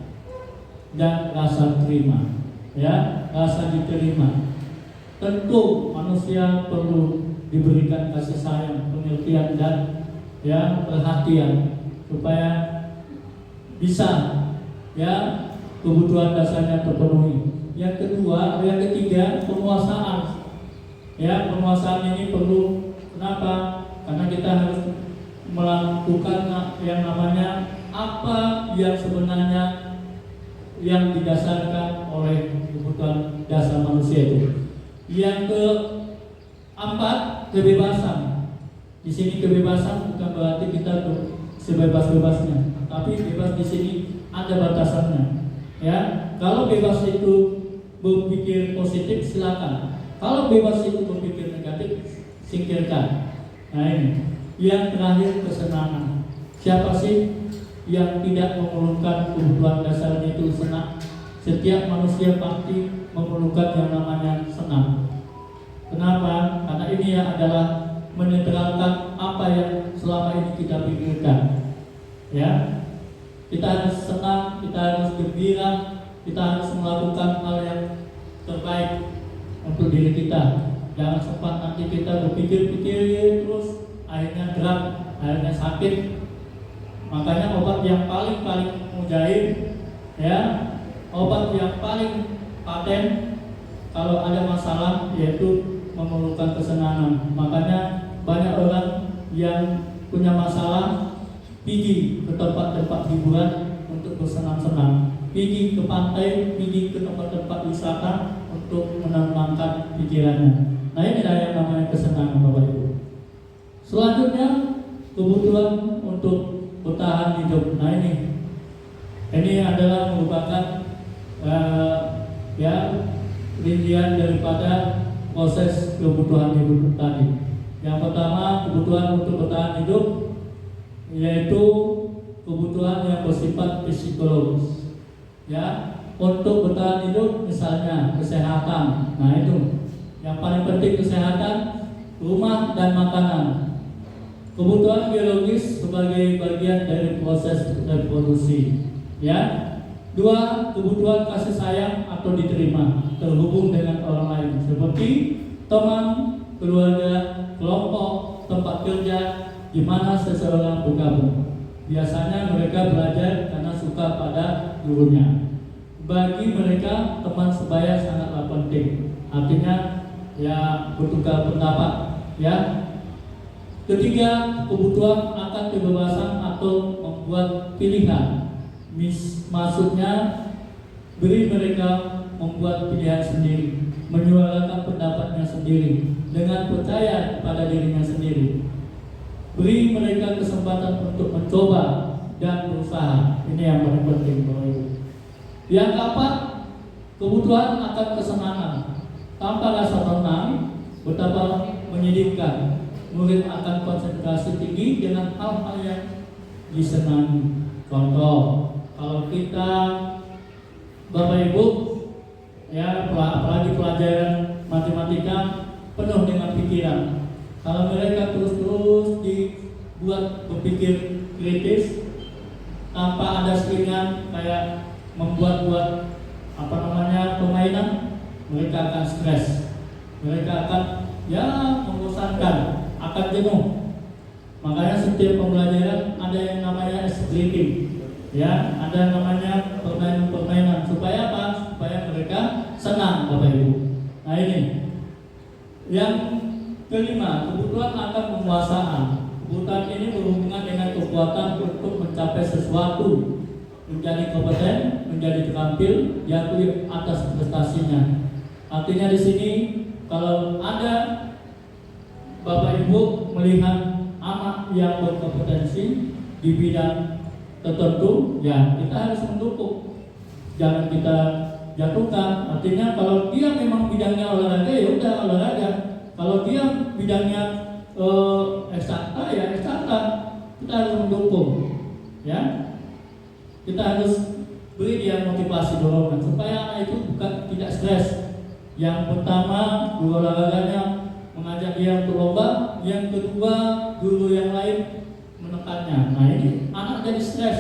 dan rasa terima. Ya, rasa diterima. Tentu manusia perlu diberikan kasih sayang, pengertian dan ya perhatian supaya bisa ya kebutuhan dasarnya terpenuhi. Yang ketiga penguasaan. Ya, penguasaan ini perlu. Kenapa? Karena kita harus melakukan yang namanya apa yang sebenarnya yang didasarkan oleh kebutuhan dasar manusia itu. Yang keempat, kebebasan. Di sini kebebasan bukan berarti kita sebebas-bebasnya, tapi bebas di sini ada batasannya. Ya, kalau bebas itu berpikir positif silakan. Kalau bebas itu berpikir negatif, singkirkan. Nah ini. Yang terakhir, kesenangan. Siapa sih yang tidak memerlukan kebutuhan dasarnya itu senang? Setiap manusia pasti memerlukan yang namanya senang. Kenapa? Karena ini adalah menetralkan apa yang selama ini kita pikirkan. Ya, kita harus senang, kita harus gembira, kita harus melakukan hal yang terbaik untuk diri kita. Jangan sempat nanti kita berpikir-pikir terus, akhirnya gerak, akhirnya sakit. Makanya obat yang paling mujarab, ya, obat yang paling paten kalau ada masalah yaitu memerlukan kesenangan. Makanya banyak orang yang punya masalah pergi ke tempat-tempat hiburan untuk bersenang-senang, pergi ke pantai, pergi ke tempat-tempat wisata untuk menenangkan pikirannya. Nah inilah yang namanya kesenangan, Bapak Ibu. Selanjutnya kebutuhan untuk bertahan hidup. Nah ini adalah merupakan rincian daripada proses kebutuhan hidup tadi. Yang pertama, kebutuhan untuk bertahan hidup yaitu kebutuhan yang bersifat psikologis. Ya, untuk bertahan hidup misalnya kesehatan. Nah itu yang paling penting, kesehatan, rumah dan makanan. Kebutuhan biologis sebagai bagian dari proses reproduksi. Ya. Dua, kebutuhan kasih sayang atau diterima, terhubung dengan orang lain seperti teman, keluarga, kelompok, tempat kerja, di mana seseorang bergabung. Biasanya mereka belajar karena suka pada gurunya. Bagi mereka teman sebaya sangatlah penting. Artinya ya bertukar pendapat, ya. Ketiga, kebutuhan akan kebebasan atau membuat pilihan. Maksudnya beri mereka membuat pilihan sendiri, menyuarakan pendapatnya sendiri dengan percaya pada dirinya sendiri. Beri mereka kesempatan untuk mencoba dan berusaha. Ini yang paling penting, Bapak Ibu. Yang keempat, kebutuhan akan kesenangan. Tanpa rasa tenang, betapa menyedihkan. Murid akan konsentrasi tinggi dengan hal-hal yang disenangi. Contoh, kalau kita, Bapak Ibu, ya apalagi pelajaran matematika penuh dengan pikiran. Kalau mereka terus dibuat berpikir kritis tanpa ada selingan kayak membuat permainan, mereka akan stres, mereka akan membosankan, akan jenuh. Makanya setiap pembelajaran ada yang namanya splitting, ya, ada namanya permainan supaya apa? Supaya mereka senang, Bapak Ibu. Nah ini yang kelima, kebutuhan akan penguasaan. Kebutuhan ini berhubungan dengan kekuatan untuk mencapai sesuatu, menjadi kompeten, menjadi terampil, diakui atas prestasinya. Artinya di sini kalau ada Bapak Ibu melihat anak yang berkompetensi di bidang tertentu, ya kita harus mendukung. Jangan kita jatuhkan. Artinya kalau dia memang bidangnya olahraga, ya udah olahraga. Kalau dia bidangnya eksakta, ya eksakta. Kita harus mendukung. Ya, kita harus beri dia motivasi, dorongan supaya anak itu tidak stres. Yang pertama, guru olahraganya mengajak dia untuk lomba. Yang kedua, guru yang lain menekannya. Nah ini anak jadi stres,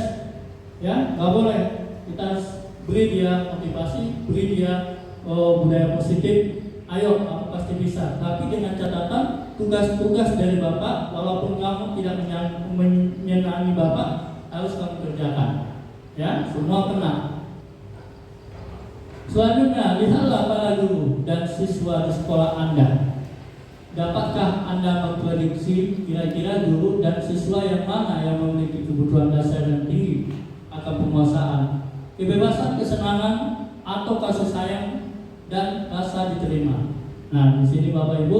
ya nggak boleh. Kita harus beri dia motivasi, beri dia budaya positif. Ayo, kamu pasti bisa. Tapi dengan catatan tugas-tugas dari Bapak, walaupun kamu tidak menyenangi Bapak, harus kamu kerjakan. Ya, semua kena. Selanjutnya, lihatlah para guru dan siswa di sekolah Anda. Dapatkah Anda memprediksi kira-kira guru dan siswa yang mana yang memiliki kebutuhan dasar yang tinggi akan penguasaan, kebebasan, kesenangan, atau kasih sayang dan rasa diterima? Nah, di sini Bapak Ibu,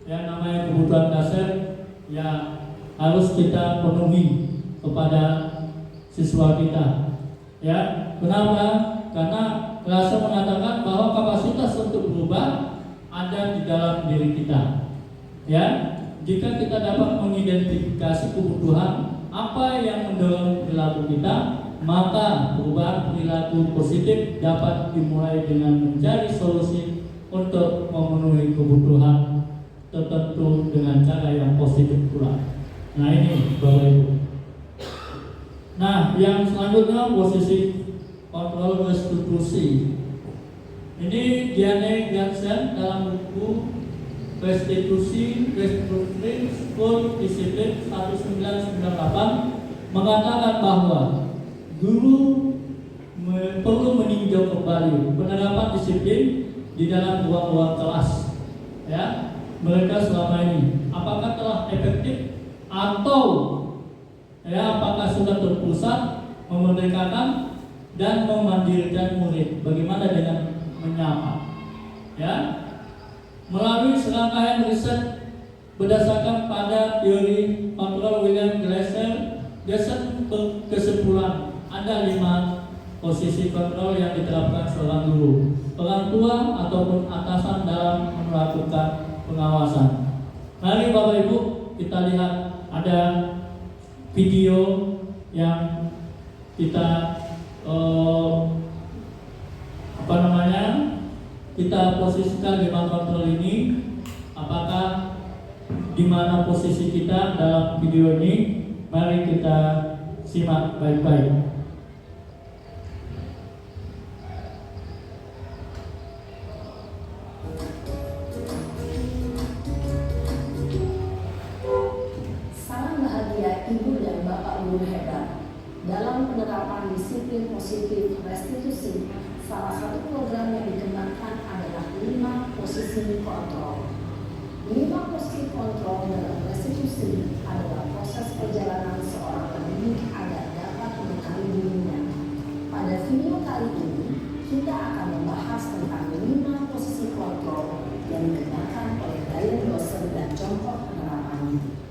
yang namanya kebutuhan dasar ya harus kita penuhi kepada siswa kita. Ya, kenapa? Karena Rasa mengatakan bahwa kapasitas untuk berubah ada di dalam diri kita. Ya, jika kita dapat mengidentifikasi kebutuhan apa yang mendorong perilaku kita, maka perubahan perilaku positif dapat dimulai dengan mencari solusi untuk memenuhi kebutuhan tertentu dengan cara yang positif pula. Nah ini Bapak Ibu. Nah yang selanjutnya posisi kontrol restitusi. Ini Diane Gansen dalam buku Restitusi School Disiplin 1998 mengatakan bahwa guru perlu meninjau kembali penerapan disiplin di dalam ruang-ruang kelas. Ya, mereka selama ini apakah telah efektif atau apakah sudah terpusat memerdekakan dan memandirikan murid? Bagaimana dengan menyapa? Ya, melalui serangkaian riset berdasarkan pada teori kontrol William Glasser berkesimpulan ada 5 posisi kontrol yang diterapkan seorang guru, orang tua ataupun atasan dalam melakukan pengawasan. Mari Bapak Ibu kita lihat ada video yang kita kita posisikan 5 kontrol ini. Apakah di mana posisi kita dalam video ini? Mari kita simak baik-baik. Salam bahagia Ibu dan Bapak Guru hebat. Dalam penerapan disiplin positif restitusi, salah satu program yang dikembangkan adalah 5 posisi kontrol. 5 posisi kontrol dalam restitusi adalah proses perjalanan seorang pendidik agar dapat mengenali dirinya. Pada video kali ini, kita akan membahas tentang 5 posisi kontrol yang dikembangkan oleh Brian Dawson dan contoh penerapannya.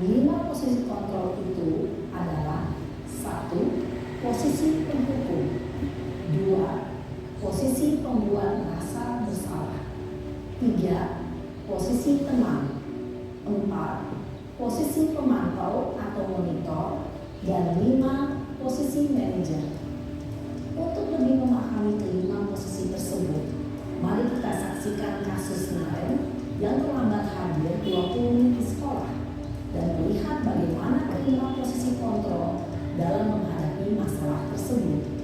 5 posisi kontrol itu adalah 1. Posisi penghukum, 2. Posisi pembuat rasa bersalah, 3. Posisi teman, 4. Posisi pemantau atau monitor, dan 5. Posisi manajer. Untuk lebih memahami kelima posisi tersebut, mari kita saksikan kasus Naren yang terlambat hadir 20 menit di sekolah dan melihat bagaimana kelima posisi kontrol dalam menghadapi masalah tersebut.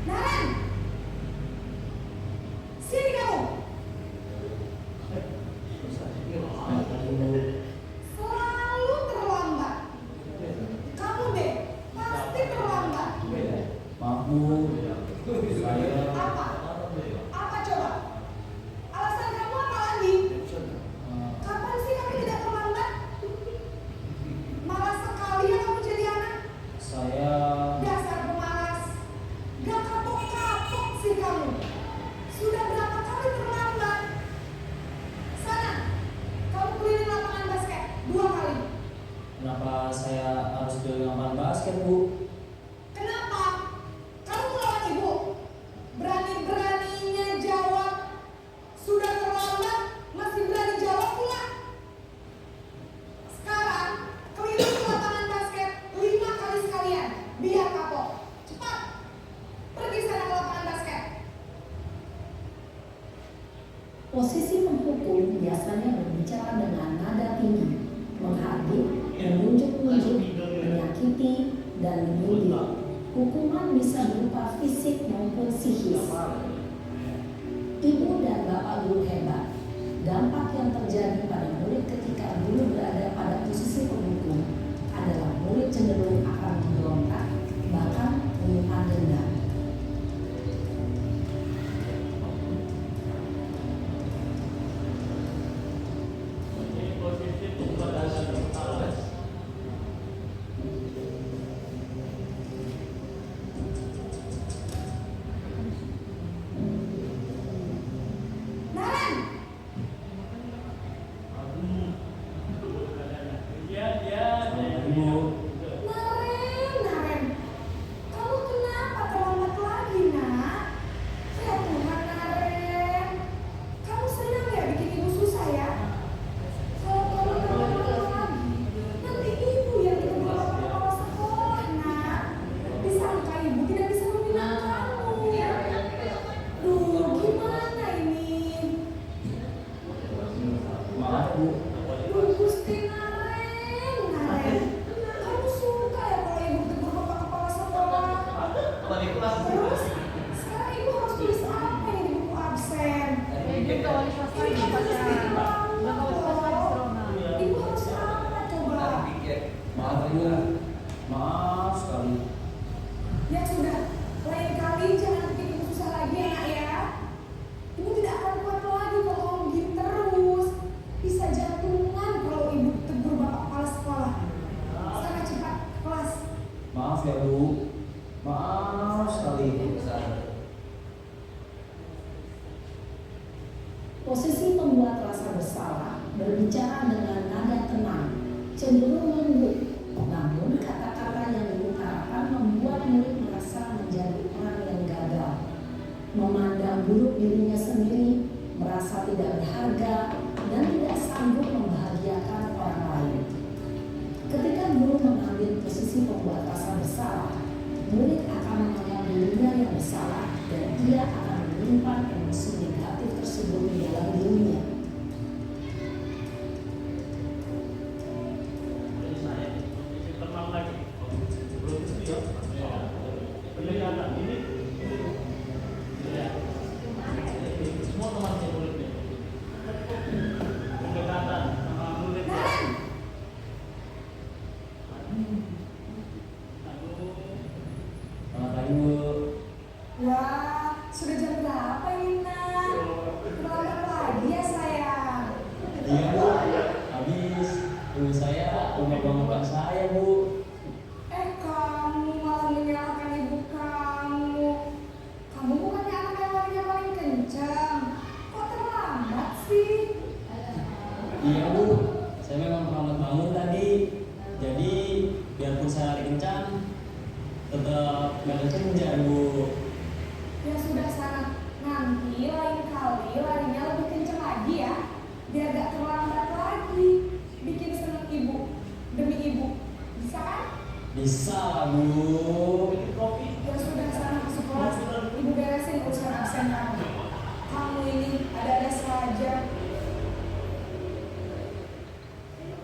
Naren, sini kamu. Selalu terlambat. Kamu deh, pasti terlambat. Apa? Apa coba? Alasan kamu apa lagi? Kapan sih kamu tidak terlambat? Malas sekali ya kamu jadi anak. Dasar pemalas. Gak kapok-kapok sih kamu. Sudah berapa kali terlambat? Sana, kamu keliling lapangan basket 2 kali. Kenapa saya harus ke lapangan basket, Bu? Kenapa? Kamu melawan ibu. Berani-beraninya jawab. Sudah terlambat, masih berani jawab pula. Sekarang, keliling lapangan basket 5 kali sekalian. Biar kapok. Cepat. Pergi sana ke lapangan basket. Posisi penghukum biasanya berbicara dengan nada tinggi, menghardik, menunjuk-nunjuk, menyakiti, dan menyindir. Hukuman bisa berupa fisik maupun psikis. Ibu dan Bapak Guru hebat, dampak yang terjadi pada murid ketika guru berada pada posisi penghukum adalah murid cenderung akan memberontak, bahkan menyimpan dendam. Ini posisi pembuat Terus sekarang ibu harus tulis apa ini di buku absen? Ini kan tulis diulang loh. Ibu harus apa coba? Maaf sekali. Ya sudah, lain kali jangan bikin ibu susah lagi ya nak ya. Ibu tidak akan kuat lagi kalau kamu begini terus. Bisa jantungan kalau ibu tegur bapak kepala sekolah. Sekarang cepat ke kelas. Maaf ya Bu. Maaf sekali. Posisi pembuat rasa bersalah berbicara dengan nada tenang, cenderung lembut. Namun kata-kata yang diutarakan membuat murid merasa menjadi orang yang gagal, memandang buruk dirinya sendiri, merasa tidak berharga, dan tidak sanggup membahagiakan orang lain. Ketika guru mengambil posisi pembuat rasa bersalah, murid akan menganggap dirinya yang bersalah dan dia akan menyimpan emosi negatif tersebut di dalam dirinya. Tenang lagi. Belum itu ya. Pendekatan ini. Ya. Semua teman saya muridnya. Pendekatan sama murid. Selamat pagi Bu. Wah, sudah jam berapa ini nak? Terlambat lagi ya sayang. Iya Bu. Habis ibu saya bangun saya Bu. Kamu malah menyalahkan ibu kamu. Kamu bukannya anak yang larinya paling kencang. Kok terlambat sih? Iya Bu. Saya memang terlambat bangun tadi. Jadi biarpun saya lari kencang, tetap nggak kencang Bu. Ya sudah sana. Nanti lain kali larinya lebih kencang lagi ya. Biar gak terlambat lagi. Bikin seneng ibu. Demi ibu. Bisa kan? Bisa Bu. Ya sudah sana masuk kelas. Ibu beresin urusan absen kamu. Kamu ini ada-ada saja.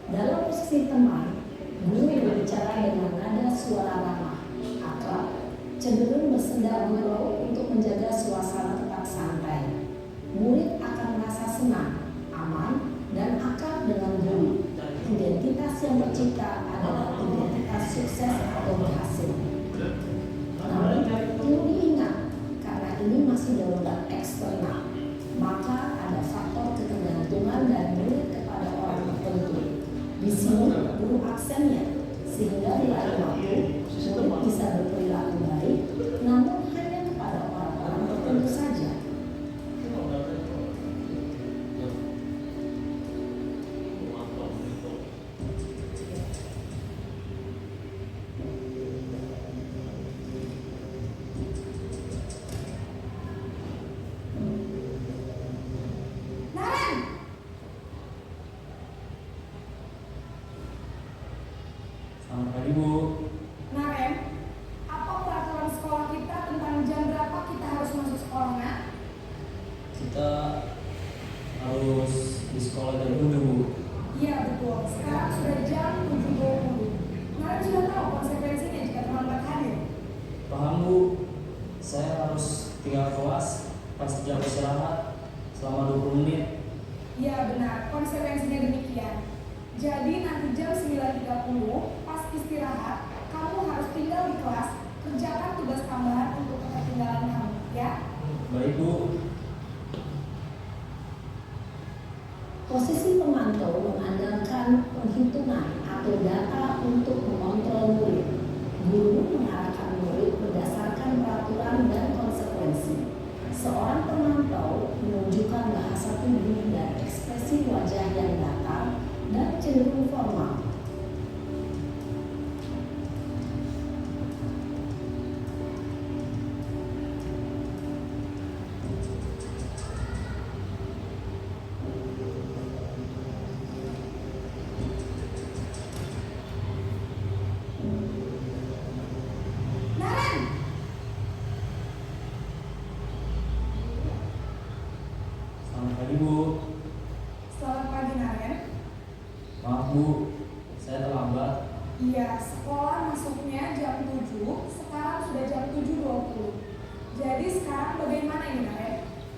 Dalam posisi teman, guru berbicara dengan nada suara ramah, akrab, cenderung bersenda gurau untuk menjaga suasana tetap santai. Murid akan merasa senang, aman, dan akrab dengan guru. Identitas yang tercipta adalah identitas sukses atau berhasil. Namun, perlu diingat, karena ini masih darurat eksternal, maka ada faktor ketergantungan dari murid kepada orang tertentu. Di sini guru absennya, sehingga di lain waktu murid bisa berperilaku baik, namun hanya kepada orang-orang tertentu saja. Naren! Selamat pagi Bu. Naren, apa peraturan sekolah kita tentang jam berapa kita harus masuk sekolah, nak? Kita harus di sekolah jam 7 Bu. Iya betul, sekarang sudah jam 7.20. Naren sudah tahu konsekuensinya jika terlambat hadir. Paham Bu. Saya harus tinggal kelas pas jam istirahat selama 20 menit. Iya benar, konsekuensinya demikian. Jadi nanti jam 9.30 pas istirahat, kamu harus tinggal di kelas, kerjakan tugas tambahan untuk ketertinggalan kamu, ya? Baik Bu. Posisi pemantau mengandalkan penghitungan atau data untuk mengontrol murid. Guru mengarahkan murid berdasarkan peraturan dan konsekuensi. Seorang pemantau menunjukkan bahasa tubuh dan ekspresi wajah yang datar dan cenderung formal. Naren,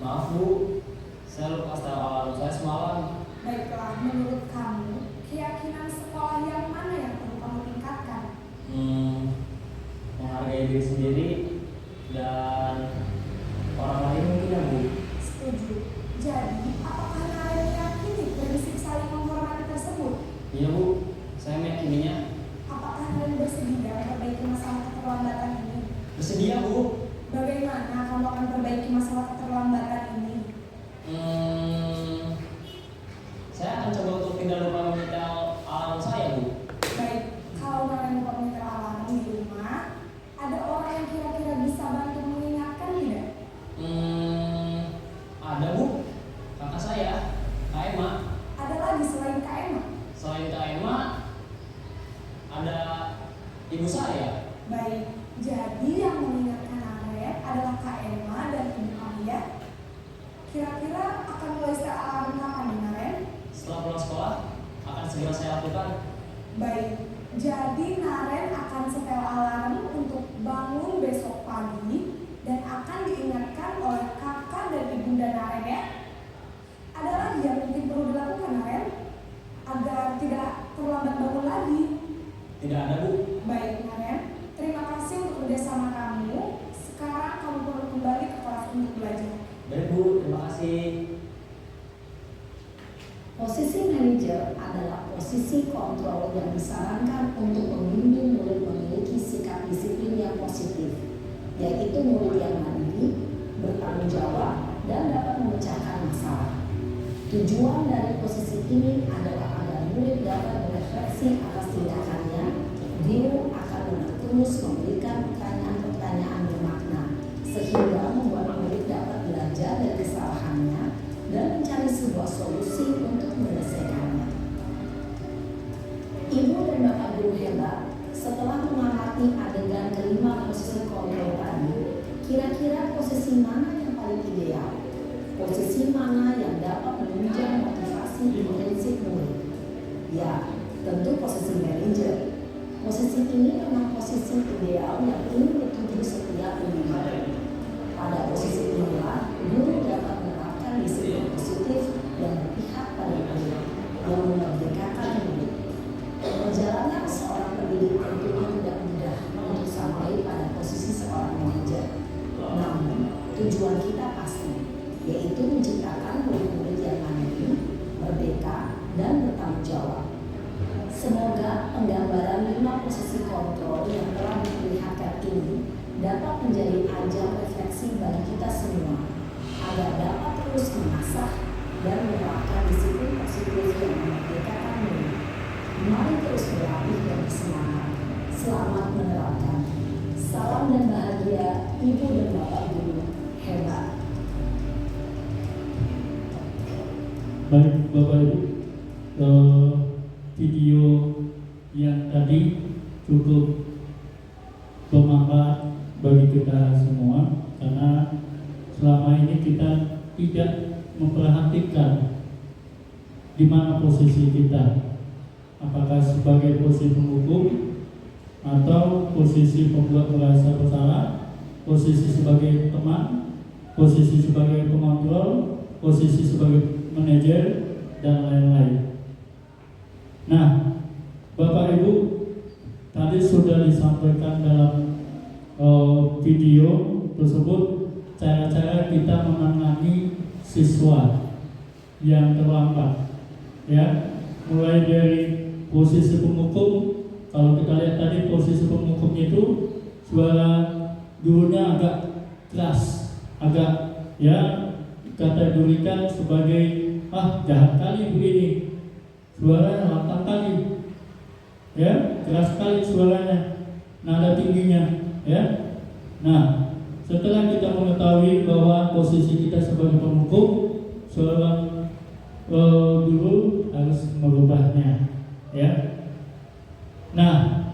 Maaf Bu, saya lupa style alarm saya semalam. Baiklah, menurut kamu, keyakinan sekolah yang mana yang perlu kamu tingkatkan? Menghargai diri sendiri dan orang lain mungkin ya Bu. Setuju. Jadi, apakah Naren meyakini prinsip saling menghormati tersebut? Iya Bu, saya meyakininya. Apakah Naren bersedia memperbaiki masalah keterlambatan ini? Bersedia Bu. Bagaimana kamu akan perbaiki masalah keterlambatan ini? Saya akan coba untuk tidak lupa menyetel alarm saya Bu. Baik, kalau Naren lupa menyetel alarm di rumah, ada orang yang kira-kira bisa bantu mengingatkan tidak? Ada Bu, kakak saya, Kak Emma. Ada lagi selain Kak Emma? Selain Kak Emma, ada ibu saya. Baik, jadi yang mengingatkan Naren adalah Kak Emma dan ibu kamu ya? Kira-kira akan mulai setel alarm kapan nih Naren? Setelah pulang sekolah, akan segera saya lakukan. Baik, jadi Naren akan setel alarm untuk bangun besok pagi dan akan diingatkan oleh kakak dan ibunda Naren ya. Ada lagi yang mungkin perlu dilakukan Naren agar tidak terlambat bangun lagi. Tidak ada Bu. Baik Naren, terima kasih untuk kerjasama kamu. Sekarang kamu perlu kembali ke kelas untuk belajar. Baik Bu, terima kasih. Posisi manajer adalah posisi kontrol yang disarankan untuk membimbing murid memiliki sikap disiplin yang positif, yaitu murid yang mandiri, bertanggung jawab, dan dapat memecahkan masalah. Tujuan dari posisi ini adalah agar murid dapat berefleksi atas tindakannya. Guru akan terus memberikan pertanyaan-pertanyaan bermakna, sehingga membuat murid dapat belajar dari kesalahannya dan mencari sebuah solusi untuk menyelesaikannya. Ibu dan Bapak Guru hebat, setelah mengamati adegan kelima posisi kontrol tadi, kira-kira posisi mana yang paling ideal? Posisi mana yang dapat menunjang motivasi intensif murid? Ya, tentu posisi manajer. Posisi ini memang posisi ideal yang ingin dituju setiap murid. Pada posisi inilah, guru dapat menerapkan disiplin positif yang berpihak pada murid, yang memerdekakan murid. Perjalanan seorang pendidik tentunya tidak mudah untuk sampai pada posisi seorang manajer. Namun, tujuan kita pasti, yaitu menciptakan murid-murid yang mandiri, merdeka, dan bertanggung jawab. Semoga penggambaran 5 posisi kontrol yang telah diperlihatkan ini dapat menjadi ajang refleksi bagi kita semua, agar dapat terus mengasah dan menerapkan disiplin positif yang memerdekakan murid. Mari terus berlatih dan bersemangat. Selamat menerapkan. Salam dan bahagia Ibu dan Bapak Guru hebat. Baik Bapak Ibu, video yang tadi cukup bermanfaat bagi kita semua, karena selama ini kita tidak memperhatikan di mana posisi kita, apakah sebagai posisi penghukum atau posisi pembuat merasa bersalah, posisi sebagai teman, posisi sebagai pengontrol, posisi sebagai manajer, dan lain-lain. Nah, Bapak Ibu, tadi sudah disampaikan dalam video tersebut cara-cara kita menangani siswa yang terlambat, ya, mulai dari posisi penghukum. Kalau kita lihat tadi posisi penghukum itu suara gurunya agak keras, agak ya kategorikan sebagai jahat kali begini, suaranya lantang kali, ya, keras sekali suaranya, nada tingginya, ya. Nah, setelah kita mengetahui bahwa posisi kita sebagai penghukum, seorang guru harus merubahnya, ya. Nah,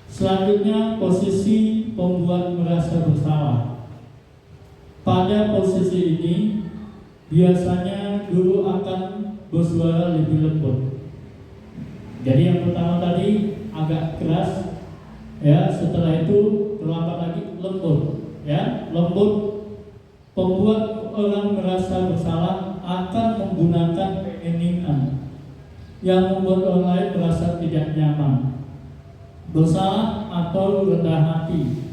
selanjutnya posisi pembuat merasa bersalah. Pada posisi ini biasanya guru akan bersuara lebih lembut. Jadi yang pertama tadi agak keras, ya, setelah itu terlambat lagi lembut, ya, lembut. Pembuat orang merasa bersalah akan menggunakan keinginan yang membuat orang lain merasa tidak nyaman, bersalah atau rendah hati,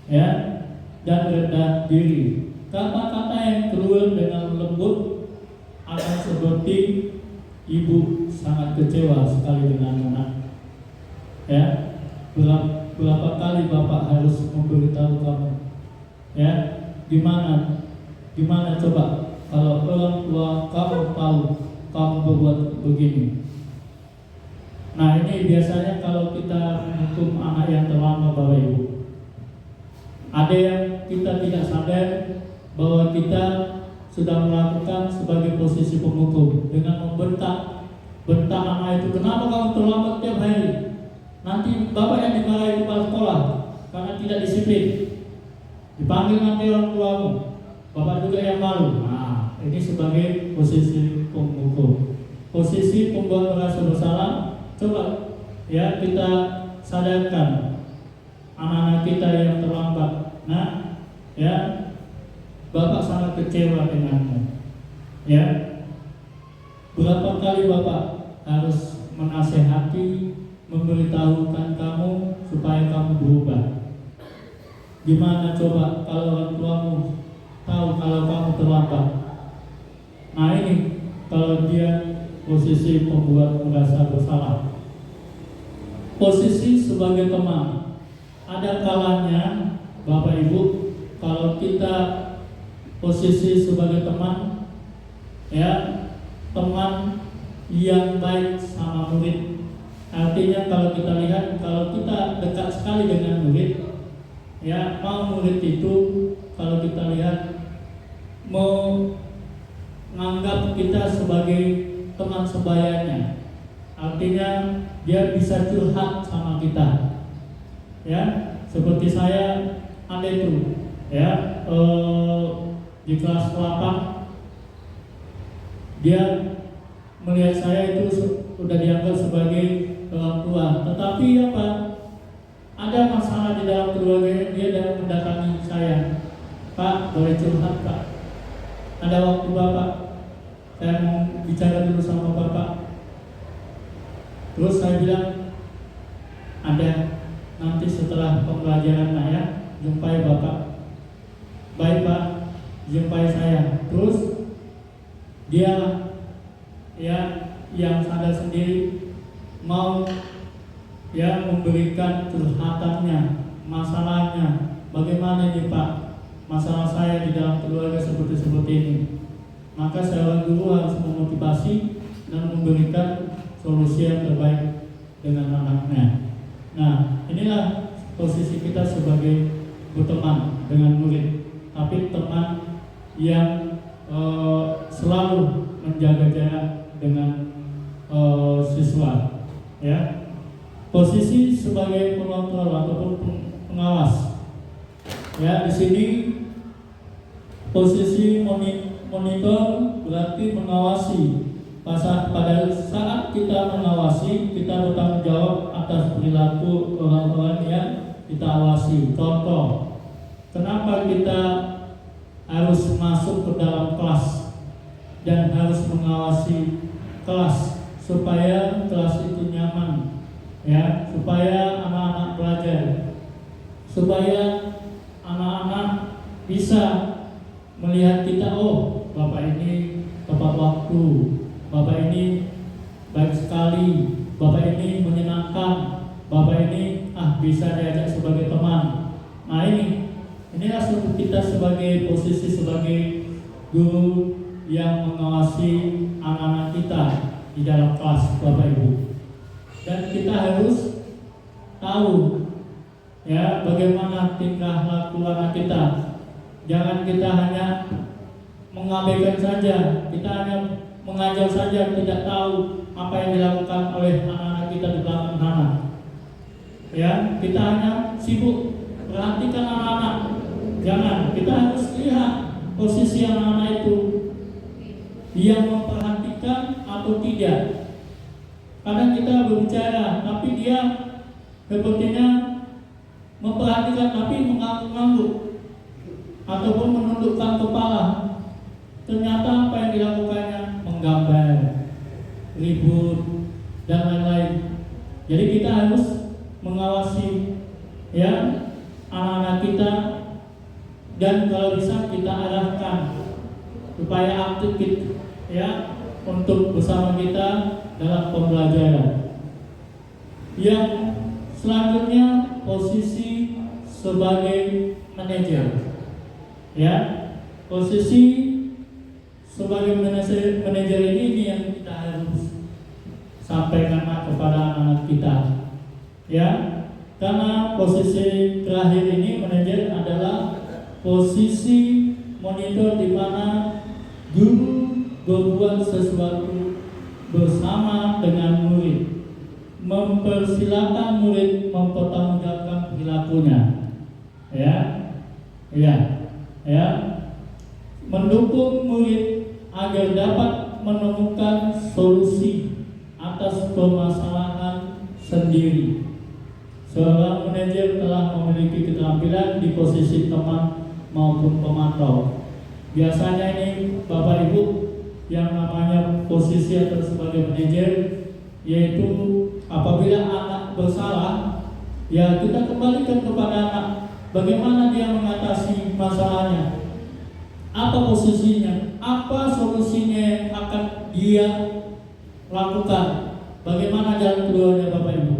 ya, dan rendah diri. Kata-kata yang keluar dengan lembut akan seperti ibu sangat kecewa sekali dengan anak. Ya, berapa kali bapak harus memberitahu kamu, ya, gimana coba kalau orang tua kamu tahu kamu berbuat begini. Nah, ini biasanya kalau kita menghukum anak yang terlambat, Bapak Ibu, ada yang kita tidak sadar bahwa kita sudah melakukan sebagai posisi penghukum dengan membentak anak itu, kenapa kamu terlambat tiap hari? Nanti bapak yang dimarahi kepala sekolah karena tidak disiplin, dipanggil nanti orang tuamu, bapak juga yang malu. Nah, ini sebagai posisi penghukum, posisi pembuat merasa bersalah. Coba ya kita sadarkan anak-anak kita yang terlambat. Nah, ya, bapak sangat kecewa denganmu. Ya, berapa kali bapak harus menasehati, memberitahukan kamu supaya kamu berubah. Gimana coba kalau orang tuamu tahu kalau kamu terlambat? Nah, ini kalau dia posisi pembuat merasa bersalah. Posisi sebagai teman, ada kalanya Bapak Ibu, kalau kita posisi sebagai teman, ya, teman yang baik sama murid. Artinya kalau kita lihat, kalau kita dekat sekali dengan murid, ya, mau murid itu kalau kita lihat mau menganggap kita sebagai teman sebayanya, artinya dia bisa curhat sama kita, ya, seperti saya ada itu, ya, di kelas 8 dia melihat saya itu sudah dianggap sebagai orang tua, tetapi apa, ada masalah di dalam keluarga, dia dan mendatangi saya, Pak, boleh curhat Pak, ada waktu Bapak, saya mau bicara dulu sama Bapak. Terus saya bilang, ada, nanti setelah pembelajaran ya, jumpai Bapak. Baik Pak, jumpai saya. Terus dia, ya, yang sadar sendiri mau, ya, memberikan curhatannya, masalahnya. Bagaimana nih Pak, masalah saya di dalam keluarga seperti ini. Maka seorang guru harus memotivasi dan memberikan solusi yang terbaik dengan anaknya. Nah, inilah posisi kita sebagai berteman dengan murid, tapi teman yang selalu menjaga jarak dengan siswa. Ya, posisi sebagai pengontrol ataupun pengawas. Ya, di sini posisi monitor berarti mengawasi. Pada saat kita mengawasi, kita bertanggung jawab atas perilaku orang-orang yang kita awasi. Contoh, kenapa kita harus masuk ke dalam kelas dan harus mengawasi kelas supaya kelas itu nyaman, ya, supaya anak-anak belajar, supaya anak-anak bisa melihat kita, oh, Bapak ini tepat waktu, Bapak ini baik sekali, Bapak ini menyenangkan, Bapak ini bisa diajak sebagai teman. Nah, inilah kita sebagai posisi sebagai guru yang mengawasi anak-anak kita di dalam kelas, Bapak Ibu. Dan kita harus tahu, ya, bagaimana tingkah laku anak kita. Jangan kita hanya mengabaikan saja, kita hanya mengajar saja, tidak tahu apa yang dilakukan oleh anak-anak kita di belakang sana. Ya, kita hanya sibuk perhatikan anak-anak. Jangan, kita harus lihat posisi anak-anak itu, dia memperhatikan atau tidak. Kadang kita berbicara, tapi dia sepertinya memperhatikan tapi mengangguk-angguk ataupun menundukkan kepala. ternyata apa yang dilakukannya menggambar, ribut, dan lain-lain. Jadi kita harus mengawasi ya anak-anak kita, dan kalau bisa kita arahkan supaya aktif ya untuk bersama kita dalam pembelajaran. Yang selanjutnya posisi sebagai manajer. Ya, posisi sebagai manajer ini yang kita harus sampaikan kepada anak-anak kita. Ya, karena posisi terakhir ini manajer adalah posisi monitor di mana guru berbuat sesuatu bersama dengan murid, mempersilakan murid mempertanggungjawabkan perilakunya, ya, mendukung murid agar dapat menemukan solusi atas permasalahan sendiri. Seorang manajer telah memiliki keterampilan di posisi teman maupun pemantau. Biasanya ini Bapak Ibu yang namanya posisi atau sebagai manajer, yaitu apabila anak bersalah, ya kita kembalikan kepada anak bagaimana dia mengatasi masalahnya, apa posisinya, apa solusinya yang akan dia lakukan, bagaimana jalan keluarnya Bapak Ibu.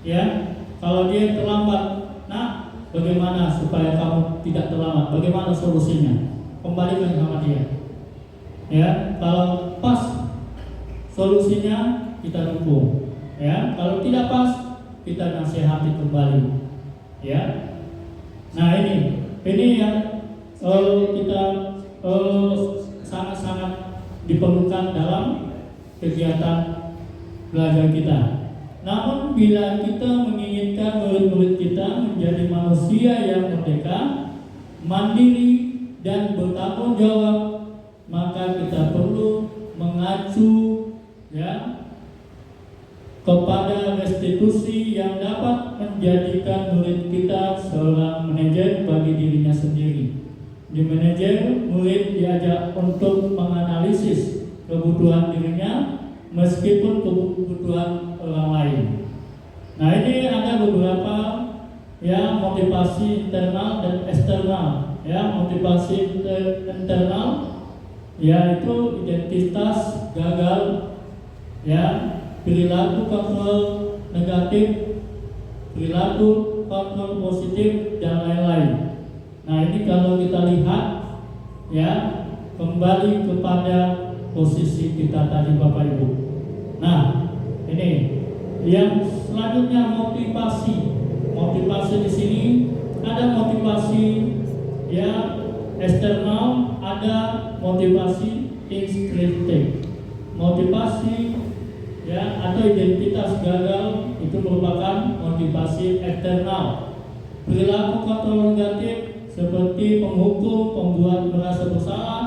Ya, kalau dia terlambat, nah bagaimana supaya kamu tidak terlambat, bagaimana solusinya, kembalikan sama dia. Ya, kalau pas solusinya kita dukung. Ya, kalau tidak pas kita nasihati kembali. Ya, nah ini yang kita sangat-sangat diperlukan dalam kegiatan belajar kita. Namun bila kita menginginkan murid-murid kita menjadi manusia yang merdeka, mandiri, dan bertanggung jawab, maka kita perlu mengacu ya kepada restitusi yang dapat menjadikan murid kita seorang manajer bagi dirinya sendiri. Di manajer, murid diajak untuk menganalisis kebutuhan dirinya meskipun kebutuhan orang lain. Nah, ini ada beberapa ya motivasi internal dan eksternal. Ya, motivasi internal yaitu identitas gagal, ya, perilaku kontrol negatif, perilaku kontrol positif, dan lain-lain. Nah, ini kalau kita lihat ya kembali kepada posisi kita tadi Bapak Ibu. Nah, ini yang selanjutnya motivasi di sini ada motivasi ya eksternal, ada motivasi intrinsik. Motivasi ya atau identitas gagal itu merupakan motivasi eksternal. Perilaku kontrol negatif seperti penghukum, pembuat merasa bersalah,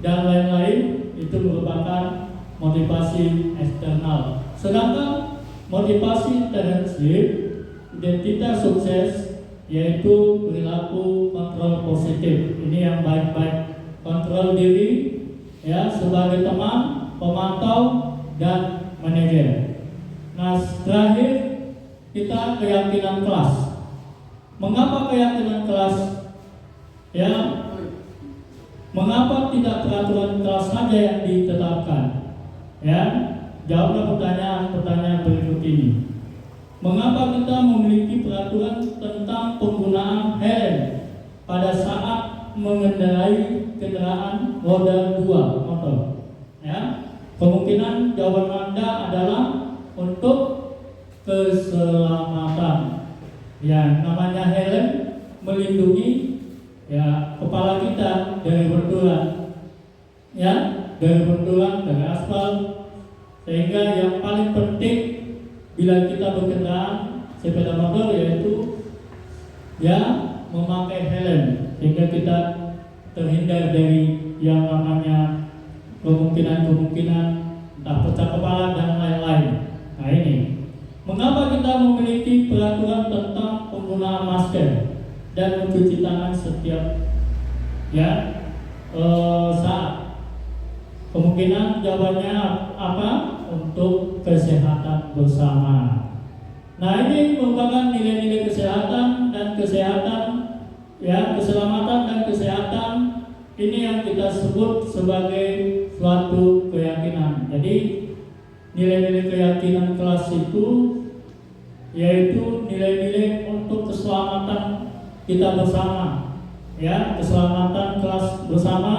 dan lain-lain itu merupakan motivasi eksternal. Sedangkan motivasi intrinsik, identitas sukses, yaitu perilaku kontrol positif. Ini yang baik-baik, kontrol diri ya sebagai teman, pemantau, dan manajer. Nah, terakhir kita keyakinan kelas. Mengapa keyakinan kelas? Ya, mengapa tidak peraturan kelas saja yang ditetapkan? Ya, jawablah pertanyaan berikut ini. Mengapa kita memiliki peraturan tentang penggunaan helm pada saat mengendarai kendaraan roda 2 motor? Ya, kemungkinan jawaban Anda adalah untuk keselamatan. Ya, namanya helm melindungi ya kepala kita dari benturan, ya, dari benturan, dari aspal. Sehingga yang paling penting bila kita berkendaraan sepeda motor yaitu ya memakai helm, sehingga kita terhindar dari yang namanya kemungkinan entah pecah kepala dan lain-lain. Nah, ini mengapa kita memiliki peraturan tentang penggunaan masker dan mencuci tangan setiap ya saat. Kemungkinan jawabannya apa? Untuk kesehatan bersama. Nah, ini merupakan nilai-nilai kesehatan dan kesehatan, ya, keselamatan dan kesehatan. Ini yang kita sebut sebagai suatu keyakinan. Jadi nilai-nilai keyakinan kelas itu yaitu nilai-nilai untuk keselamatan kita bersama, ya, keselamatan kelas bersama,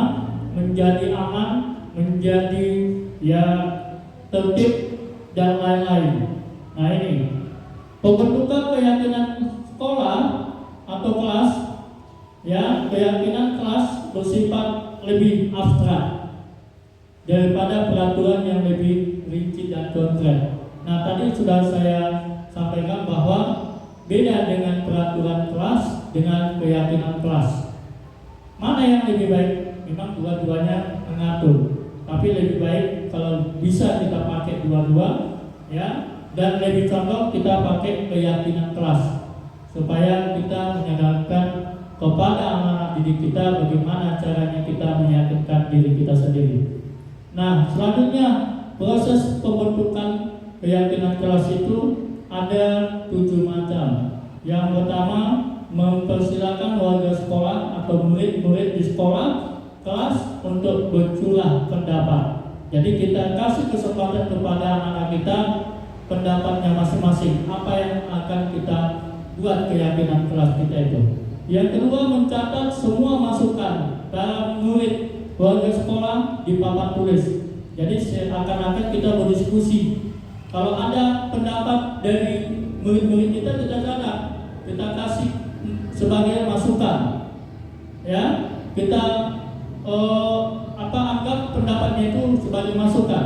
menjadi aman, menjadi ya tertib dan lain-lain. Nah, ini pembentukan keyakinan sekolah atau kelas, ya, keyakinan kelas bersifat lebih abstrak daripada peraturan yang lebih rinci dan konkret. Nah, tadi sudah saya sampaikan bahwa beda dengan peraturan kelas dengan keyakinan kelas. Mana yang lebih baik? Memang dua-duanya mengatur, tapi lebih baik kalau bisa kita pakai dua-dua, ya, dan lebih contoh kita pakai keyakinan kelas supaya kita menyadarkan kepada anak-anak didik kita bagaimana caranya kita meyakinkan diri kita sendiri. Nah, selanjutnya proses pembentukan keyakinan kelas itu ada 7 macam. Yang pertama, mempersilakan warga sekolah atau murid-murid di sekolah kelas untuk bercurah pendapat. Jadi kita kasih kesempatan kepada anak-anak kita pendapatnya masing-masing, apa yang akan kita buat keyakinan kelas kita itu. Yang kedua, mencatat semua masukan para murid warga sekolah di papan tulis. Jadi seakan-akan kita berdiskusi. Kalau ada pendapat dari murid-murid kita catat, kita kasih sebagai masukan, ya, kita anggap pendapatnya itu sebagai masukan.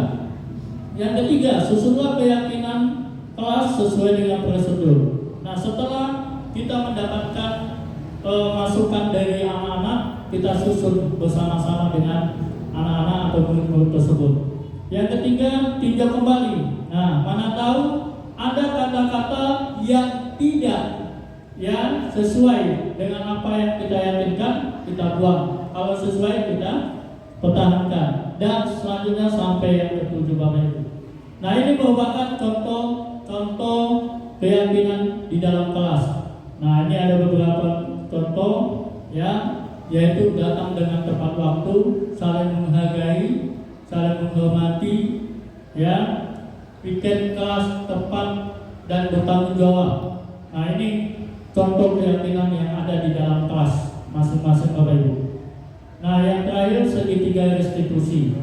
Yang ketiga, susunlah keyakinan kelas sesuai dengan prosedur. Nah, setelah kita mendapatkan masukan dari anak-anak, kita susun bersama-sama dengan anak-anak atau murid-murid tersebut. Yang ketiga, tinjau kembali. Nah, mana tahu ada kata-kata yang tidak, ya, sesuai dengan apa yang kita yakinkan, kita buang. Kalau sesuai, kita pertahankan. Dan selanjutnya sampai yang ketujuh Bapak Ibu. Nah, ini merupakan contoh keyakinan di dalam kelas. Nah, ini ada beberapa contoh, ya, yaitu datang dengan tepat waktu, saling menghargai, saling menghormati, ya, piket kelas tepat dan bertanggung jawab. Nah, ini contoh keyakinan yang ada di dalam kelas masing-masing Bapak Ibu. Nah, yang terakhir, segitiga restitusi.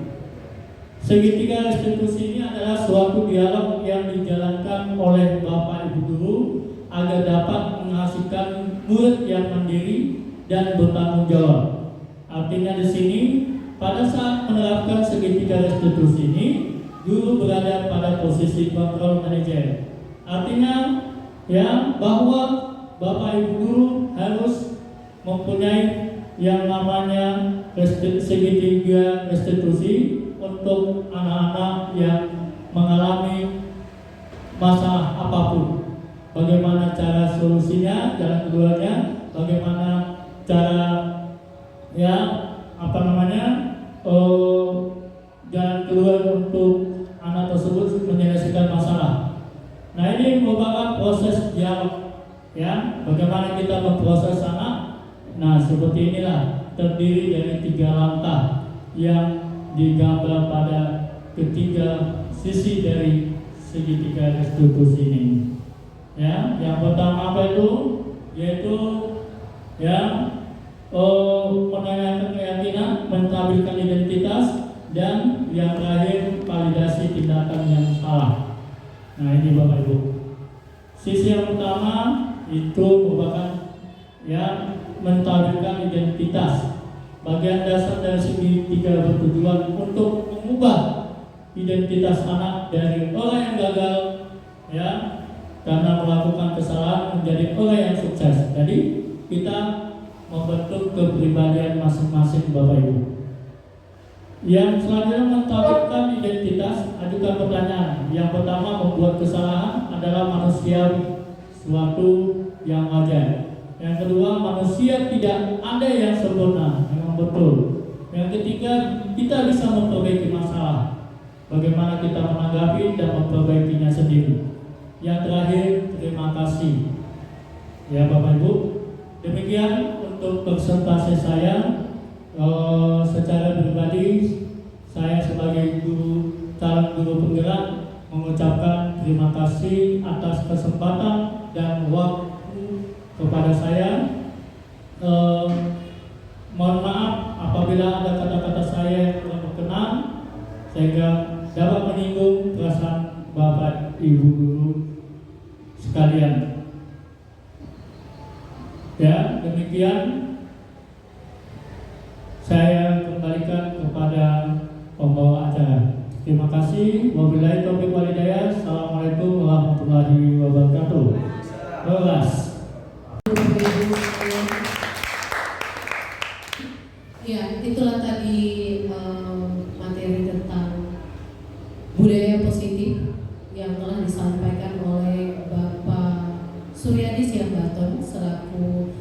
Segitiga restitusi ini adalah suatu dialog yang dijalankan oleh Bapak Ibu guru agar dapat menghasilkan murid yang mandiri dan bertanggung jawab. Artinya di sini pada saat menerapkan segitiga restitusi ini, guru berada pada posisi kontrol manajer. Artinya, ya, bahwa Bapak Ibu guru harus mempunyai yang namanya segitiga restitusi untuk anak-anak yang mengalami masalah apapun. Bagaimana cara solusinya, jalan keluarnya, bagaimana cara, ya, jalan keluar untuk anak tersebut menyelesaikan masalah. Nah, ini merupakan proses dialog, ya, bagaimana kita memproses anak. Nah, seperti inilah terdiri dari 3 langkah yang digambar pada ketiga sisi dari segitiga restitusi ini. Ya, yang pertama apa itu? Yaitu, ya, menanyakan keyakinan, menstabilkan identitas, dan yang terakhir validasi tindakan yang salah. Nah, ini Bapak Ibu. Sisi yang pertama itu merupakan, ya, menstabilkan identitas. Bagian dasar dari segitiga bertujuan untuk mengubah identitas anak dari orang yang gagal, ya, karena melakukan kesalahan menjadi orang yang sukses. Jadi kita membentuk kepribadian masing-masing Bapak Ibu. Yang selanjutnya menstabilkan identitas, ajukan pertanyaan. Yang pertama, membuat kesalahan adalah manusiawi, suatu yang wajar. Yang kedua, manusia tidak ada yang sempurna, memang betul. Yang ketiga, kita bisa memperbaiki masalah. Bagaimana kita menanggapi dan memperbaikinya sendiri. Yang terakhir, terima kasih. Ya Bapak Ibu, demikian untuk presentasi saya. Secara pribadi, saya sebagai calon guru penggerak mengucapkan terima kasih atas kesempatan dan waktu kepada saya. Mohon maaf apabila ada kata-kata saya yang kurang berkenan sehingga dapat menyinggung perasaan Bapak Ibu guru sekalian. Ya, demikian saya kembalikan kepada pembawa acara. Terima kasih. Wabillahi taufiq wal hidayah. Assalamualaikum warahmatullahi wabarakatuh. Belas. Ya, itulah tadi materi tentang budaya positif yang telah disampaikan oleh Bapak Suryadi Siambaton selaku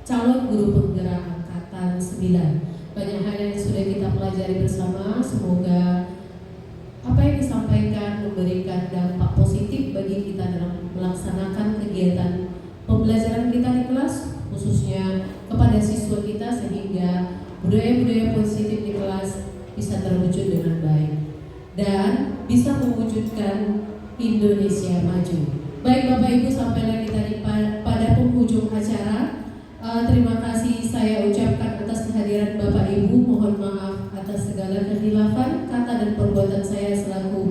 calon guru penggerak angkatan 9. Banyak hal yang sudah kita pelajari bersama. Semoga apa yang disampaikan memberikan dampak positif bagi kita dalam melaksanakan kegiatan pembelajaran kita di kelas, khususnya kepada siswa kita, sehingga budaya-budaya positif di kelas bisa terwujud dengan baik dan bisa mewujudkan Indonesia maju. Baik Bapak Ibu, sampailah kita pada penghujung acara. Terima kasih saya ucapkan atas kehadiran Bapak Ibu. Mohon maaf atas segala kehilafan kata dan perbuatan saya selaku